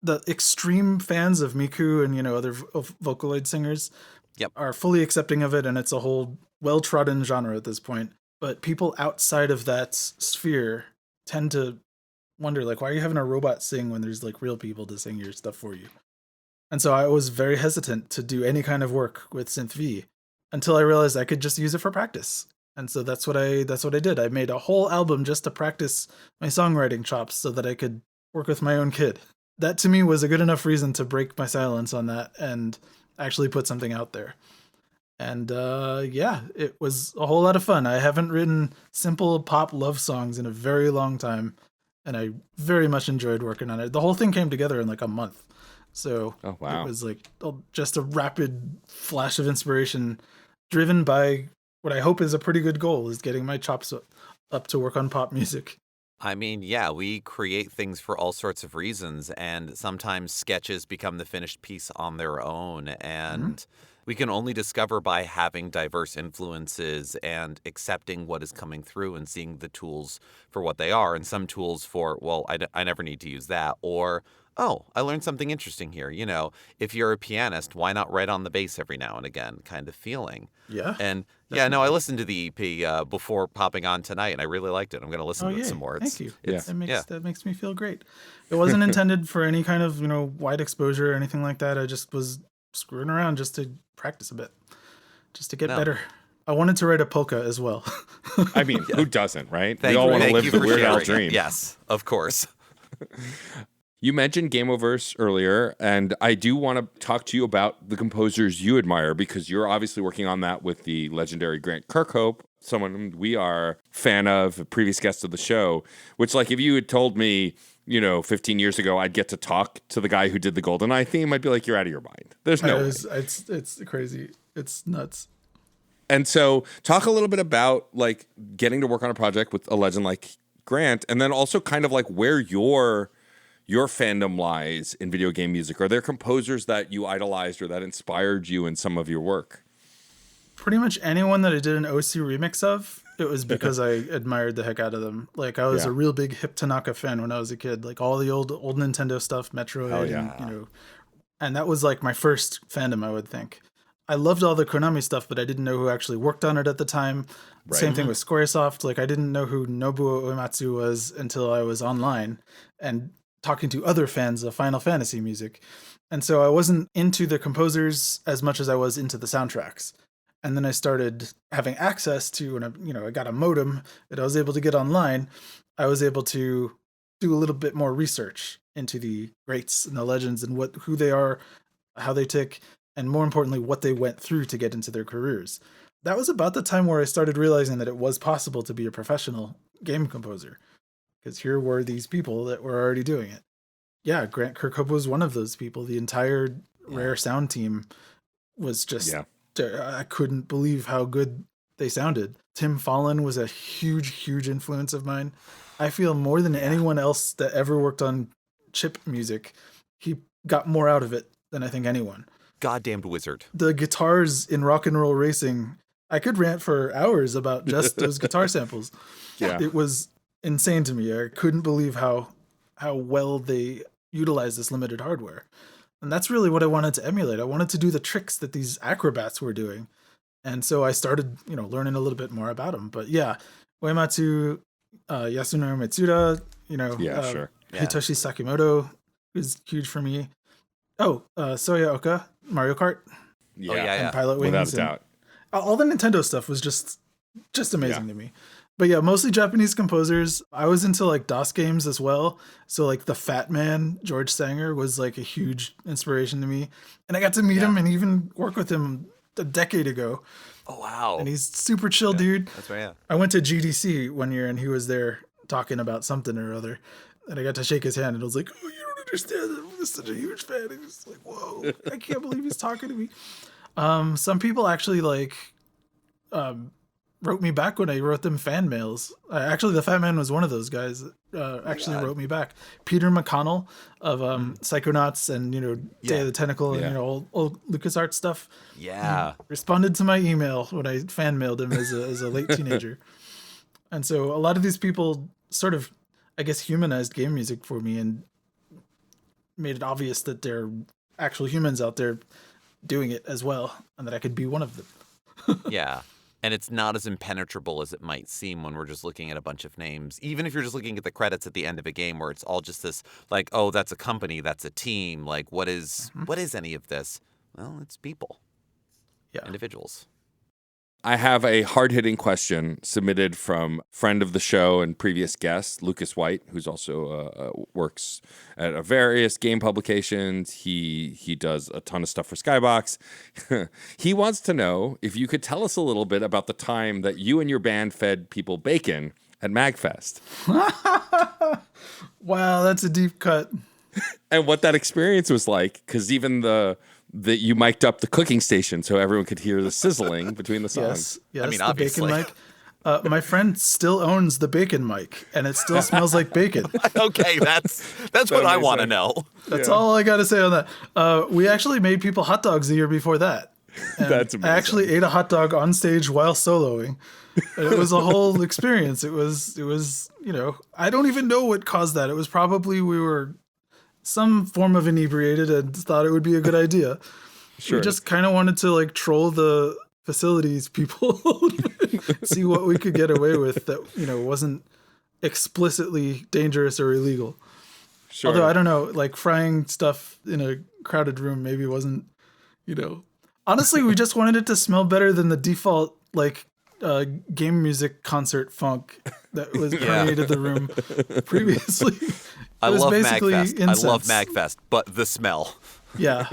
the extreme fans of Miku and, other Vocaloid singers are fully accepting of it, and it's a whole well-trodden genre at this point. But people outside of that sphere tend to wonder, like, why are you having a robot sing when there's like real people to sing your stuff for you? And so I was very hesitant to do any kind of work with Synth V until I realized I could just use it for practice. And so that's what I did. I made a whole album just to practice my songwriting chops so that I could work with my own kid. That to me was a good enough reason to break my silence on that and actually put something out there. And it was a whole lot of fun. I haven't written simple pop love songs in a very long time, and I very much enjoyed working on it. The whole thing came together in like a month. So It was like just a rapid flash of inspiration driven by what I hope is a pretty good goal, is getting my chops up to work on pop music. I mean, we create things for all sorts of reasons, and sometimes sketches become the finished piece on their own, and we can only discover by having diverse influences and accepting what is coming through and seeing the tools for what they are, and some tools for, well, I never need to use that, or oh, I learned something interesting here. If you're a pianist, why not write on the bass every now and again kind of feeling. Yeah. And yeah, no, I listened to the EP before popping on tonight, and I really liked it. I'm going to listen to it some more. Thank you. It's, That makes me feel great. It wasn't intended for any kind of, wide exposure or anything like that. I just was screwing around just to practice a bit, just to get better. I wanted to write a polka as well. I mean, who doesn't, right? Thank We all you- want to thank live you the for Weird Al sharing it. dream. Yes, of course. You mentioned Gameoverse earlier, and I do want to talk to you about the composers you admire, because you're obviously working on that with the legendary Grant Kirkhope, someone we are fan of, a previous guest of the show, which, like, if you had told me, 15 years ago I'd get to talk to the guy who did the GoldenEye theme, I'd be like, you're out of your mind. There's no way. It's crazy. It's nuts. And so talk a little bit about, like, getting to work on a project with a legend like Grant, and then also kind of like where your fandom lies in video game music. Are there composers that you idolized or that inspired you in some of your work? Pretty much anyone that I did an OC remix of, it was because I admired the heck out of them. Like, I was a real big Hip Tanaka fan when I was a kid. Like, all the old Nintendo stuff, Metroid, and, and that was like my first fandom, I would think. I loved all the Konami stuff, but I didn't know who actually worked on it at the time. Right. Same thing with Squaresoft. Like, I didn't know who Nobuo Uematsu was until I was online and talking to other fans of Final Fantasy music. And so I wasn't into the composers as much as I was into the soundtracks. And then I started having access to, when I got a modem that I was able to get online, I was able to do a little bit more research into the greats and the legends and who they are, how they tick, and more importantly, what they went through to get into their careers. That was about the time where I started realizing that it was possible to be a professional game composer, because here were these people that were already doing it. Yeah, Grant Kirkhope was one of those people. The entire Rare Sound team was just, I couldn't believe how good they sounded. Tim Fallon was a huge, huge influence of mine. I feel more than anyone else that ever worked on chip music, he got more out of it than I think anyone. Goddamned wizard. The guitars in Rock and Roll Racing, I could rant for hours about just those guitar samples. Yeah. It was insane to me. I couldn't believe how well they utilized this limited hardware. And that's really what I wanted to emulate. I wanted to do the tricks that these acrobats were doing. And so I started, learning a little bit more about them. But yeah, Uematsu, Yasunori Mitsuda, Sure. Hitoshi Sakimoto is huge for me. Oh, Soya Oka, Mario Kart. Yeah. And Pilot Wings. Without a doubt. All the Nintendo stuff was just amazing to me. But yeah, mostly Japanese composers. I was into like DOS games as well. So like the Fat Man, George Sanger, was like a huge inspiration to me. And I got to meet him and even work with him a decade ago. Oh, wow. And he's super chill, dude. That's right, yeah. I went to GDC one year and he was there talking about something or other. And I got to shake his hand and I was like, oh, you don't understand. I'm just such a huge fan. And he's like, whoa, I can't believe he's talking to me. Some people actually wrote me back when I wrote them fan mails. Actually, the Fat Man was one of those guys that wrote me back. Peter McConnell of Psychonauts and, Day of the Tentacle and, old LucasArts stuff. Yeah. Responded to my email when I fan mailed him as a late teenager. And so a lot of these people sort of, I guess, humanized game music for me and made it obvious that there are actual humans out there doing it as well and that I could be one of them. Yeah. And it's not as impenetrable as it might seem when we're just looking at a bunch of names. Even if you're just looking at the credits at the end of a game where it's all just this, like, oh, that's a company, that's a team. Like, what is any of this? Well, it's people. Yeah. Individuals. I have a hard-hitting question submitted from friend of the show and previous guest, Lucas White, who's also works at various game publications. He does a ton of stuff for Skybox. He wants to know if you could tell us a little bit about the time that you and your band fed people bacon at MagFest. Wow, that's a deep cut. And what that experience was like, because even that you mic'd up the cooking station so everyone could hear the sizzling between the songs. Yes, I mean, the obviously. bacon mic. My friend still owns the bacon mic, and it still smells like bacon. Okay, that's what I want to know. That's all I got to say on that. We actually made people hot dogs the year before that. And That's amazing. I actually ate a hot dog on stage while soloing. And it was a whole experience. It was, I don't even know what caused that. It was probably we were some form of inebriated and thought it would be a good idea. Sure. We just kind of wanted to like troll the facilities people, see what we could get away with that, wasn't explicitly dangerous or illegal. Sure. Although I don't know, like frying stuff in a crowded room maybe wasn't, honestly, we just wanted it to smell better than the default like game music concert funk that was permeated the room previously. I love Magfest. Incense. I love Magfest, but the smell. Yeah.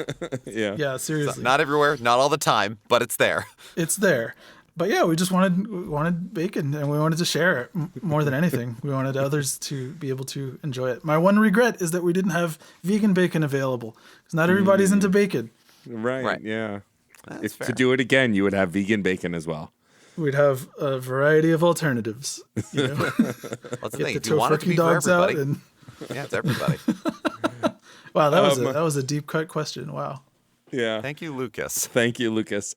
Yeah. Seriously. So not everywhere, not all the time, but it's there. It's there. But yeah, we just wanted bacon, and we wanted to share it more than anything. We wanted others to be able to enjoy it. My one regret is that we didn't have vegan bacon available, because not everybody's into bacon. Right. Yeah. That's fair. To do it again, you would have vegan bacon as well. We'd have a variety of alternatives. That's the thing. Get If you want it to be for dogs out everybody, and yeah, it's everybody. wow, that was a deep cut question. Wow. Yeah. Thank you, Lucas. Thank you, Lucas.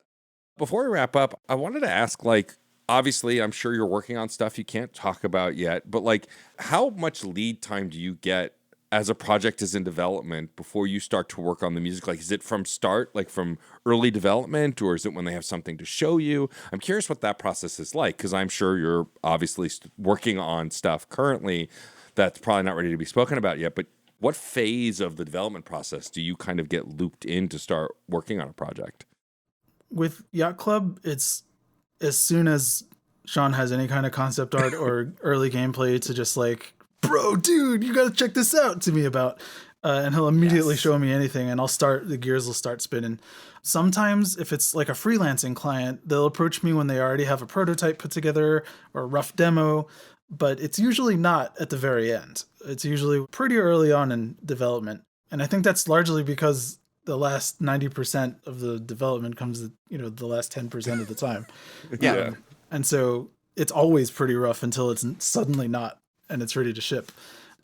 Before we wrap up, I wanted to ask, like, obviously, I'm sure you're working on stuff you can't talk about yet, but like, how much lead time do you get as a project is in development before you start to work on the music? Like, is it from start, like from early development, or is it when they have something to show you? I'm curious what that process is like, because I'm sure you're obviously working on stuff currently that's probably not ready to be spoken about yet, but what phase of the development process do you kind of get looped in to start working on a project? With Yacht Club, it's as soon as Sean has any kind of concept art or early gameplay to just like, bro, dude, you got to check this out to me about. And he'll immediately show me anything, and the gears will start spinning. Sometimes if it's like a freelancing client, they'll approach me when they already have a prototype put together or a rough demo, but it's usually not at the very end. It's usually pretty early on in development. And I think that's largely because the last 90% of the development comes, the last 10% of the time. Yeah. And so it's always pretty rough until it's suddenly not, and it's ready to ship.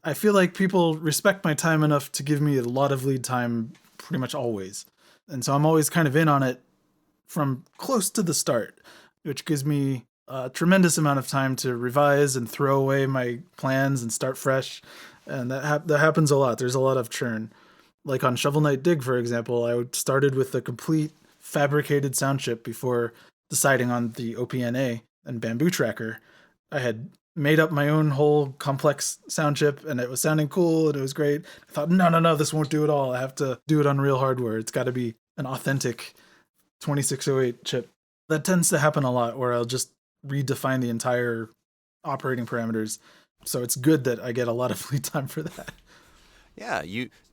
I feel like people respect my time enough to give me a lot of lead time pretty much always. And so I'm always kind of in on it from close to the start, which gives me a tremendous amount of time to revise and throw away my plans and start fresh. And that happens a lot. There's a lot of churn. Like on Shovel Knight Dig, for example, I started with a complete fabricated sound chip before deciding on the OPNA and Bamboo Tracker. I had made up my own whole complex sound chip, and it was sounding cool, and it was great. I thought, no, this won't do it all. I have to do it on real hardware. It's got to be an authentic 2608 chip. That tends to happen a lot, where I'll just redefine the entire operating parameters. So it's good that I get a lot of lead time for that. Yeah,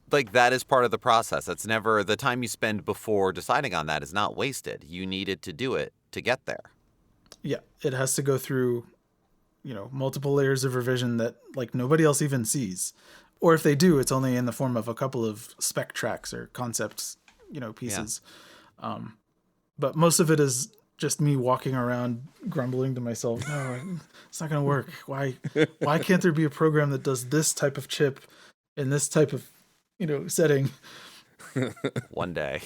that is part of the process. It's never the time you spend before deciding on that is not wasted. You needed to do it to get there. Yeah, it has to go through, multiple layers of revision that like nobody else even sees. Or if they do, it's only in the form of a couple of spec tracks or concepts, pieces. Yeah. But most of it is just me walking around grumbling to myself, no, it's not going to work. Why can't there be a program that does this type of chip in this type of, setting? One day.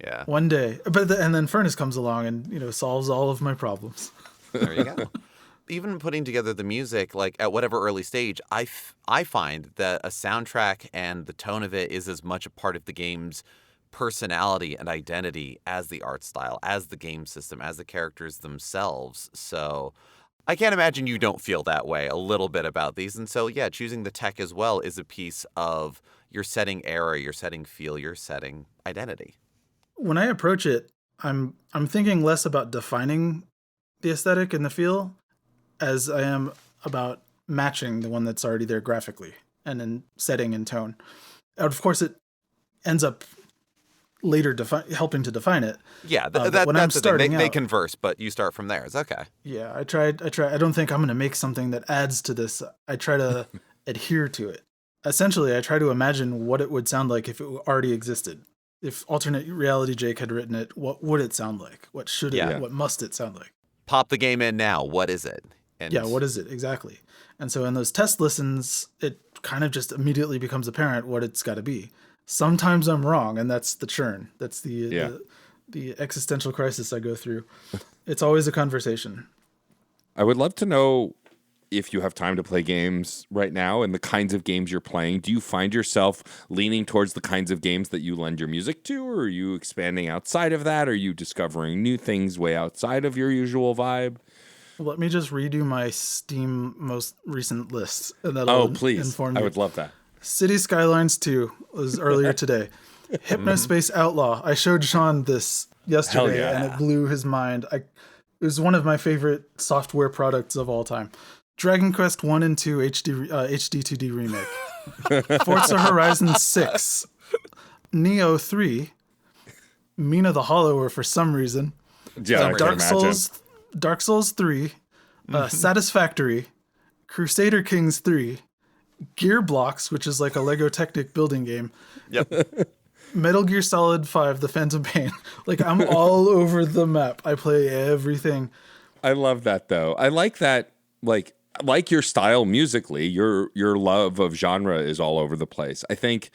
Yeah. One day. And then Furnace comes along and, solves all of my problems. There you go. Even putting together the music, like at whatever early stage, I find that a soundtrack and the tone of it is as much a part of the game's personality and identity as the art style, as the game system, as the characters themselves. So I can't imagine you don't feel that way a little bit about these. And so, yeah, choosing the tech as well is a piece of your setting era, your setting feel, your setting identity. When I approach it, I'm thinking less about defining the aesthetic and the feel as I am about matching the one that's already there graphically and in setting and tone. And of course, it ends up later helping to define it. Yeah, when that's I'm the thing. They out, converse, but you start from there. It's okay. Yeah, I try. I don't think I'm going to make something that adds to this. I try to adhere to it. Essentially, I try to imagine what it would sound like if it already existed. If alternate reality Jake had written it, what would it sound like? What should it? What must it sound like? Pop the game in now. What is it? And what is it exactly? And so in those test listens, it kind of just immediately becomes apparent what it's got to be. Sometimes I'm wrong, and that's the churn. That's the existential crisis I go through. It's always a conversation. I would love to know if you have time to play games right now and the kinds of games you're playing, do you find yourself leaning towards the kinds of games that you lend your music to, or are you expanding outside of that? Are you discovering new things way outside of your usual vibe? Let me just redo my Steam most recent list, and that'll please. inform you. I would love that. City Skylines 2 was earlier today. Hypnospace Outlaw. I showed Sean this yesterday, and it blew his mind. It was one of my favorite software products of all time. Dragon Quest 1 and 2 HD 2D remake. Forza Horizon 6. Neo 3. Mina the Hollower for some reason. Yeah, Dark Souls 3. Satisfactory. Crusader Kings 3. Gearblocks, which is like a Lego Technic building game. Yep. Metal Gear Solid 5, The Phantom Pain. Like, I'm all over the map. I play everything. I love that, though. I like that, like your style musically, your love of genre is all over the place. I think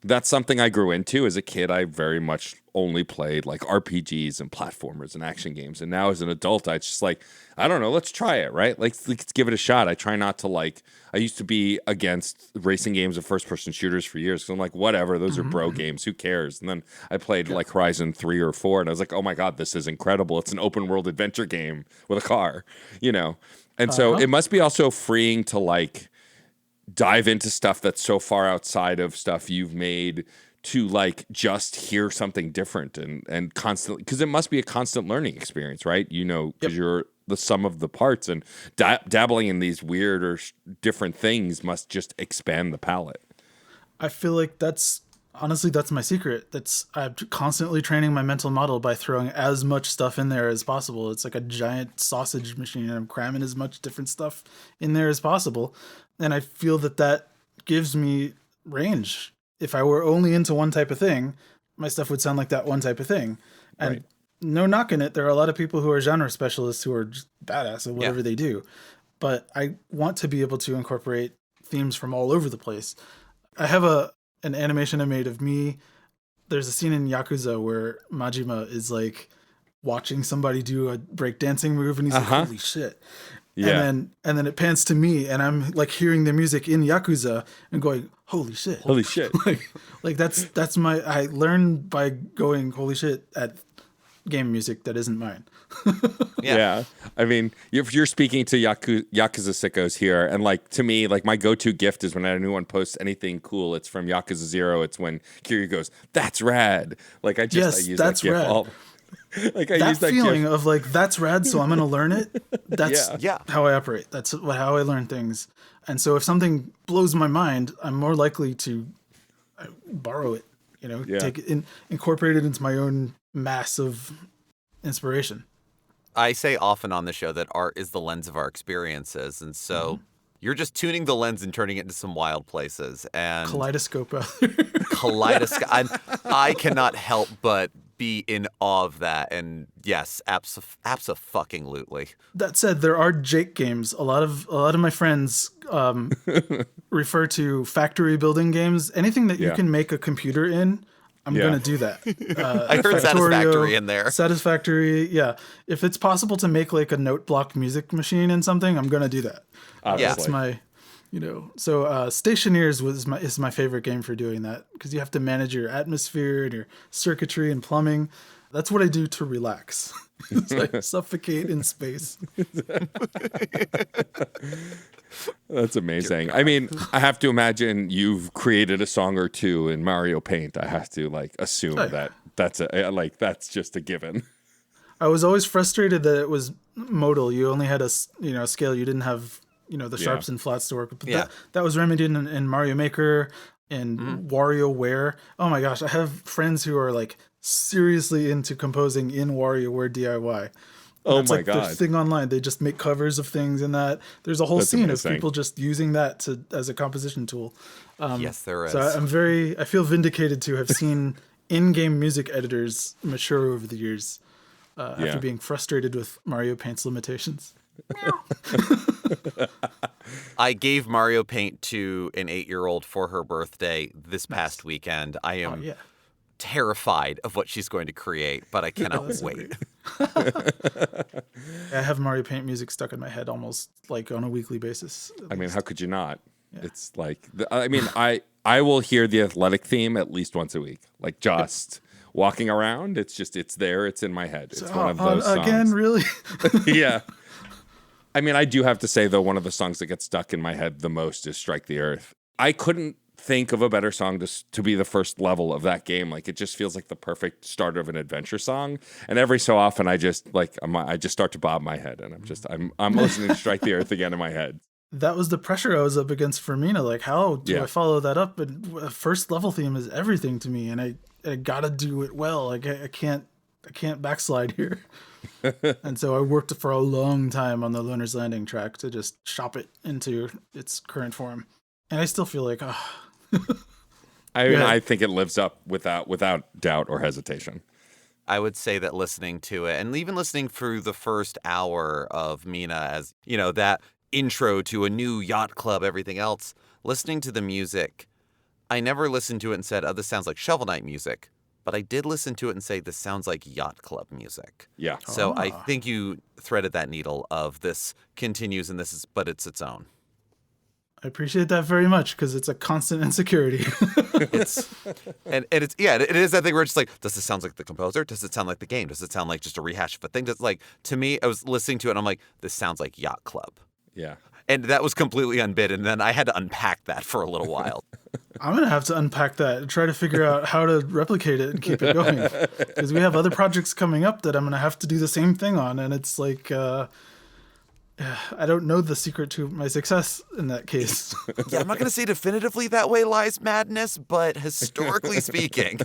that's something I grew into as a kid. I very much only played like RPGs and platformers and action games. And now as an adult, I just like, I don't know, let's try it, right? Like, let's give it a shot. I try not to like, I used to be against racing games and first person shooters for years. So I'm like, whatever, those are bro games. Who cares? And then I played like Horizon 3 or 4 and I was like, oh my God, this is incredible. It's an open world adventure game with a car, you know? And so it must be also freeing to like dive into stuff that's so far outside of stuff you've made to like just hear something different and constantly, because it must be a constant learning experience, right? You know, because you're the sum of the parts, and dabbling in these weird or different things must just expand the palette. I feel like that's my secret. I'm constantly training my mental model by throwing as much stuff in there as possible. It's like a giant sausage machine, and I'm cramming as much different stuff in there as possible. And I feel that gives me range. If I were only into one type of thing, my stuff would sound like that one type of thing. And no knocking it. There are a lot of people who are genre specialists who are just badass at whatever they do. But I want to be able to incorporate themes from all over the place. I have an animation I made of me. There's a scene in Yakuza where Majima is like watching somebody do a breakdancing move, and he's like, holy shit. Yeah. And then it pans to me, and I'm like hearing the music in Yakuza and going, holy shit. Holy shit. like that's I learn by going holy shit at game music that isn't mine. Yeah. I mean, if you're speaking to Yakuza sickos here, and like to me, like my go-to gift is when anyone posts anything cool, it's from Yakuza 0. It's when Kiryu goes, that's rad. Like I use that gif all. Like I use that feeling gif. Of like, that's rad, so I'm gonna learn it. That's how I operate. That's how I learn things. And so if something blows my mind, I'm more likely to borrow it, take it incorporate it into my own mass of inspiration. I say often on the show that art is the lens of our experiences, and so you're just tuning the lens and turning it into some wild places. And kaleidoscope out there. I cannot help but be in awe of that. And yes, abso-fucking-lutely. That said, there are Jake games. A lot of my friends refer to factory building games. Anything that you can make a computer in, I'm going to do that. I heard Satisfactory in there. Satisfactory, yeah. If it's possible to make like a note block music machine in something, I'm going to do that. That's my, So Stationeers is my favorite game for doing that, because you have to manage your atmosphere and your circuitry and plumbing. That's what I do to relax. It's like suffocate in space. That's amazing. I mean, I have to imagine you've created a song or two in Mario Paint. I have to assume that's just a given. I was always frustrated that it was modal. You only had a scale. You didn't have the sharps and flats to work with. But that was remedied in Mario Maker and WarioWare. Oh my gosh, I have friends who are like seriously into composing in WarioWare DIY. Oh my God. Their thing online. They just make covers of things and that. There's a whole scene of people just using that as a composition tool. Yes, there is. So I feel vindicated to have seen in-game music editors mature over the years after being frustrated with Mario Paint's limitations. I gave Mario Paint to an 8-year-old for her birthday this past weekend. I am terrified of what she's going to create, but I cannot wait. I have Mario Paint music stuck in my head almost like on a weekly basis. I mean, how could you not? Yeah. It's like, I will hear the Athletic theme at least once a week, like just walking around. It's there. It's in my head. It's one of those songs. Again, really? Yeah. I mean, I do have to say, though, one of the songs that gets stuck in my head the most is Strike the Earth. I couldn't think of a better song to be the first level of that game. Like, it just feels like the perfect start of an adventure song. And every so often, I just start to bob my head, and I'm listening to Strike the Earth again in my head. That was the pressure I was up against for Mina. Like, how do I follow that up? And a first level theme is everything to me, and I gotta do it well. Like, I can't backslide here. And so I worked for a long time on the Lunar's Landing track to just shop it into its current form. And I still feel like, I think it lives up without doubt or hesitation. I would say that listening to it, and even listening through the first hour of Mina as, that intro to a new Yacht Club, everything else, listening to the music, I never listened to it and said, oh, this sounds like Shovel Knight music. But I did listen to it and say, this sounds like Yacht Club music. Yeah. So I think you threaded that needle of this continues and but it's its own. I appreciate that very much because it's a constant insecurity. It is that thing where it's like, does this sound like the composer? Does it sound like the game? Does it sound like just a rehash of a thing? To me, I was listening to it and I'm like, this sounds like Yacht Club. Yeah. And that was completely unbidden. And then I had to unpack that for a little while. I'm going to have to unpack that and try to figure out how to replicate it and keep it going. Because we have other projects coming up that I'm going to have to do the same thing on. And it's like, I don't know the secret to my success in that case. Yeah, I'm not going to say definitively that way lies madness, but historically speaking.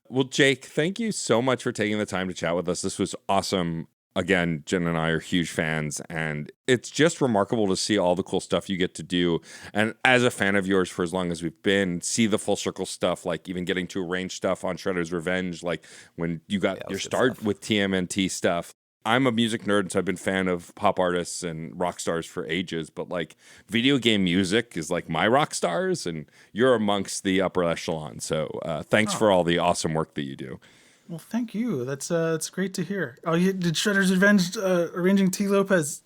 Well, Jake, thank you so much for taking the time to chat with us. This was awesome. Again, Jen and I are huge fans, and it's just remarkable to see all the cool stuff you get to do. And as a fan of yours for as long as we've been, see the full circle stuff, like even getting to arrange stuff on Shredder's Revenge, like when you got your start with TMNT stuff. I'm a music nerd, so I've been a fan of pop artists and rock stars for ages, but like video game music is like my rock stars, and you're amongst the upper echelon. So thanks for all the awesome work that you do. Well, thank you. That's great to hear. Oh, you did Shredder's Revenge arranging T. Lopez.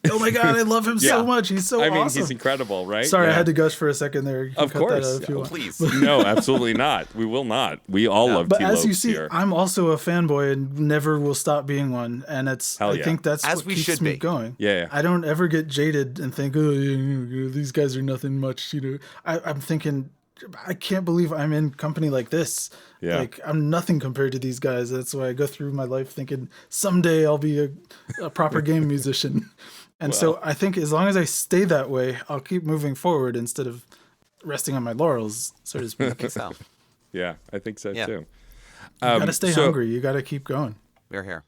Oh my God, I love him so much. He's so awesome. He's incredible, right? Sorry, I had to gush for a second there. You can of cut course. that out if you want. Please. No, absolutely not. We will not. We all love But T. as you see, here. I'm also a fanboy and never will stop being one. And I think that's as what we keeps should me be. going. Yeah. I don't ever get jaded and think, oh, these guys are nothing much. I'm thinking, I can't believe I'm in company like this. Yeah. Like, I'm nothing compared to these guys. That's why I go through my life thinking someday I'll be a proper game musician. And so I think as long as I stay that way, I'll keep moving forward instead of resting on my laurels, so to speak. Yeah, I think so too. You gotta stay hungry. You gotta keep going. We're here.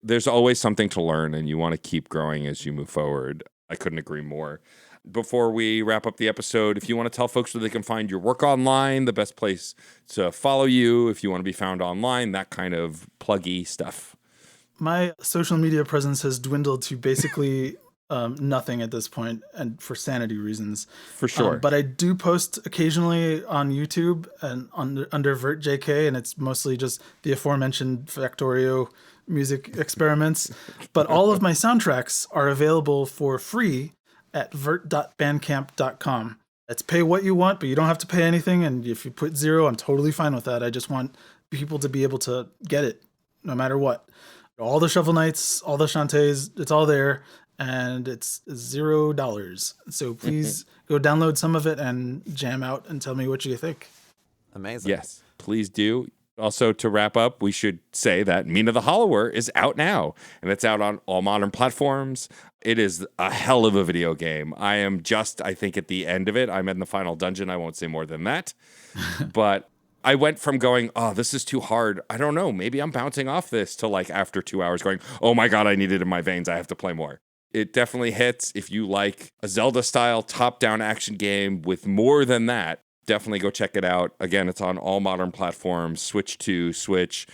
There's always something to learn, and you want to keep growing as you move forward. I couldn't agree more. Before we wrap up the episode, if you want to tell folks where they can find your work online, the best place to follow you, if you want to be found online, that kind of pluggy stuff. My social media presence has dwindled to basically nothing at this point, and for sanity reasons. For sure. But I do post occasionally on YouTube and under VertJK, and it's mostly just the aforementioned Factorio music experiments. But all of my soundtracks are available for free at vert.bandcamp.com. It's pay what you want, but you don't have to pay anything. And if you put $0, I'm totally fine with that. I just want people to be able to get it no matter what. All the Shovel Knights, all the Shantaes, it's all there. And it's $0. So please go download some of it and jam out and tell me what you think. Amazing. Yes, please do. Also, to wrap up, we should say that Mina the Hollower is out now, and it's out on all modern platforms. It is a hell of a video game. I am just, I think, at the end of it. I'm in the final dungeon. I won't say more than that. But I went from going, oh, this is too hard. I don't know. Maybe I'm bouncing off this to like after 2 hours going, oh my God, I need it in my veins. I have to play more. It definitely hits. If you like a Zelda-style top-down action game with more than that, definitely go check it out. Again, it's on all modern platforms, Switch 2, Switch,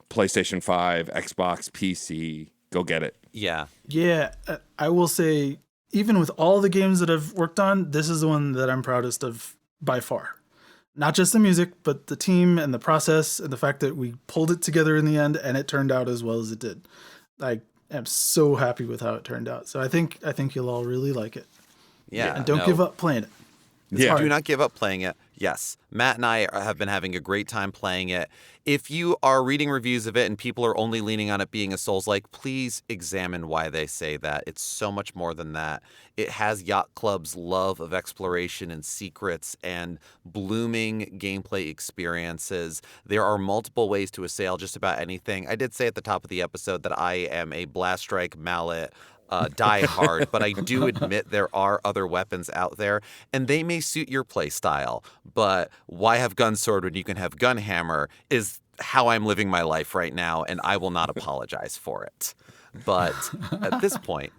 PlayStation 5, Xbox, PC. Go get it. Yeah. Yeah, I will say, even with all the games that I've worked on, this is the one that I'm proudest of by far. not just the music, but the team and the process and the fact that we pulled it together in the end and it turned out as well as it did. I am so happy with how it turned out. So I think you'll all really like it. Yeah. And don't give up playing it. It's hard. Do not give up playing it. Yes. Matt and I have been having a great time playing it. If you are reading reviews of it and people are only leaning on it being a Souls-like, please examine why they say that. It's so much more than that. It has Yacht Club's love of exploration and secrets and blooming gameplay experiences. There are multiple ways to assail just about anything. I did say at the top of the episode that I am a blast strike mallet die hard, but I do admit there are other weapons out there, and they may suit your play style. But why have gun sword when you can have gun hammer is how I'm living my life right now, and I will not apologize for it. But at this point,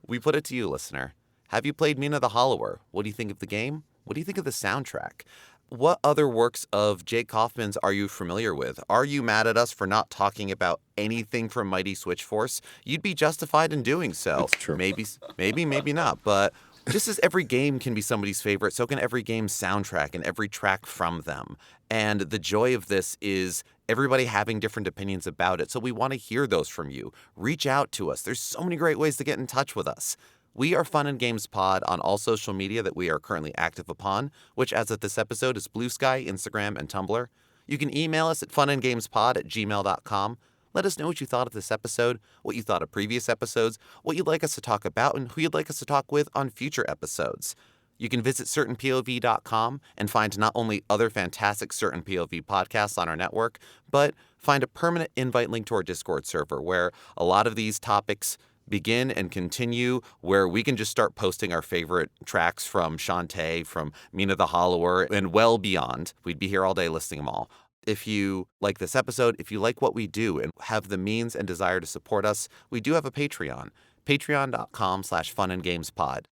we put it to you, listener. Have you played Mina the Hollower? What do you think of the game? What do you think of the soundtrack? What other works of Jake Kaufman's are you familiar with? Are you mad at us for not talking about anything from Mighty Switch Force? You'd be justified in doing so. That's true. Maybe not. But just as every game can be somebody's favorite, so can every game's soundtrack and every track from them. And the joy of this is everybody having different opinions about it. So we want to hear those from you. Reach out to us. There's so many great ways to get in touch with us. We are Fun and Games Pod on all social media that we are currently active upon, which as of this episode is Blue Sky, Instagram, and Tumblr. You can email us at funandgamespod@gmail.com. Let us know what you thought of this episode, what you thought of previous episodes, what you'd like us to talk about, and who you'd like us to talk with on future episodes. You can visit certainpov.com and find not only other fantastic Certain POV podcasts on our network, but find a permanent invite link to our Discord server where a lot of these topics begin and continue, where we can just start posting our favorite tracks from Shantae, from Mina the Hollower, and well beyond. We'd be here all day listing them all. If you like this episode, if you like what we do and have the means and desire to support us, we do have a Patreon, patreon.com/funandgamespod.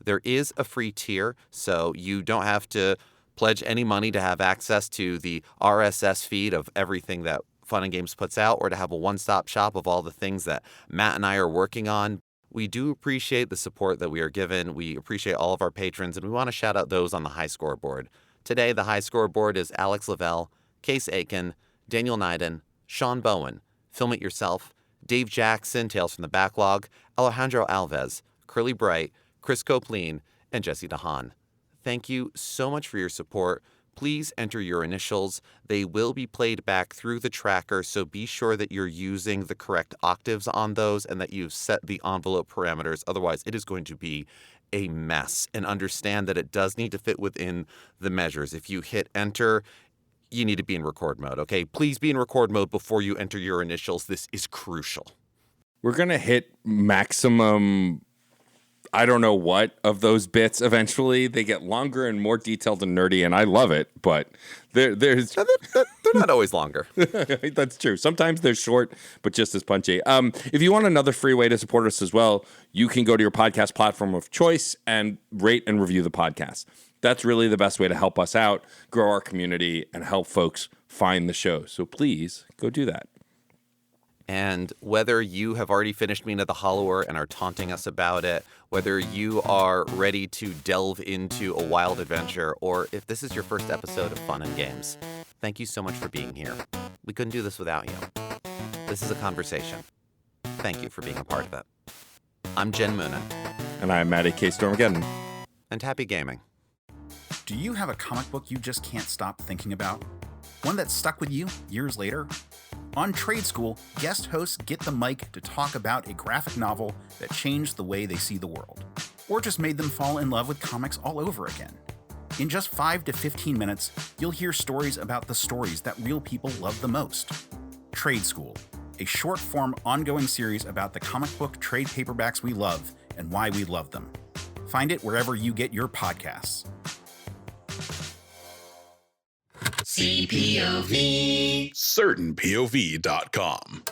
There is a free tier, so you don't have to pledge any money to have access to the RSS feed of everything that Fun and Games puts out, or to have a one-stop shop of all the things that Matt and I are working on. We do appreciate the support that we are given. We appreciate all of our patrons, and we want to shout out those on the high scoreboard. Today, the high scoreboard is Alex Lavelle, Case Aiken, Daniel Nyden, Sean Bowen, Film It Yourself, Dave Jackson, Tales from the Backlog, Alejandro Alves, Curly Bright, Chris Copleen, and Jesse DeHaan. Thank you so much for your support. Please enter your initials. They will be played back through the tracker, so be sure that you're using the correct octaves on those and that you've set the envelope parameters. Otherwise, it is going to be a mess. And understand that it does need to fit within the measures. If you hit enter, you need to be in record mode, okay? Please be in record mode before you enter your initials. This is crucial. We're going to hit maximum, I don't know what, of those bits eventually. They get longer and more detailed and nerdy, and I love it, but they're not always longer. That's true. Sometimes they're short, but just as punchy. If you want another free way to support us as well, you can go to your podcast platform of choice and rate and review the podcast. That's really the best way to help us out, grow our community, and help folks find the show. So please go do that. And whether you have already finished Mina the Hollower and are taunting us about it, whether you are ready to delve into a wild adventure, or if this is your first episode of Fun and Games, thank you so much for being here. We couldn't do this without you. This is a conversation. Thank you for being a part of it. I'm Jen Moonen. And I'm Matty K. Stormageddon. And happy gaming. Do you have a comic book you just can't stop thinking about? One that stuck with you years later? On Trade School, guest hosts get the mic to talk about a graphic novel that changed the way they see the world, or just made them fall in love with comics all over again. In just 5 to 15 minutes, you'll hear stories about the stories that real people love the most. Trade School, a short-form ongoing series about the comic book trade paperbacks we love and why we love them. Find it wherever you get your podcasts. CPOV. CertainPOV.com.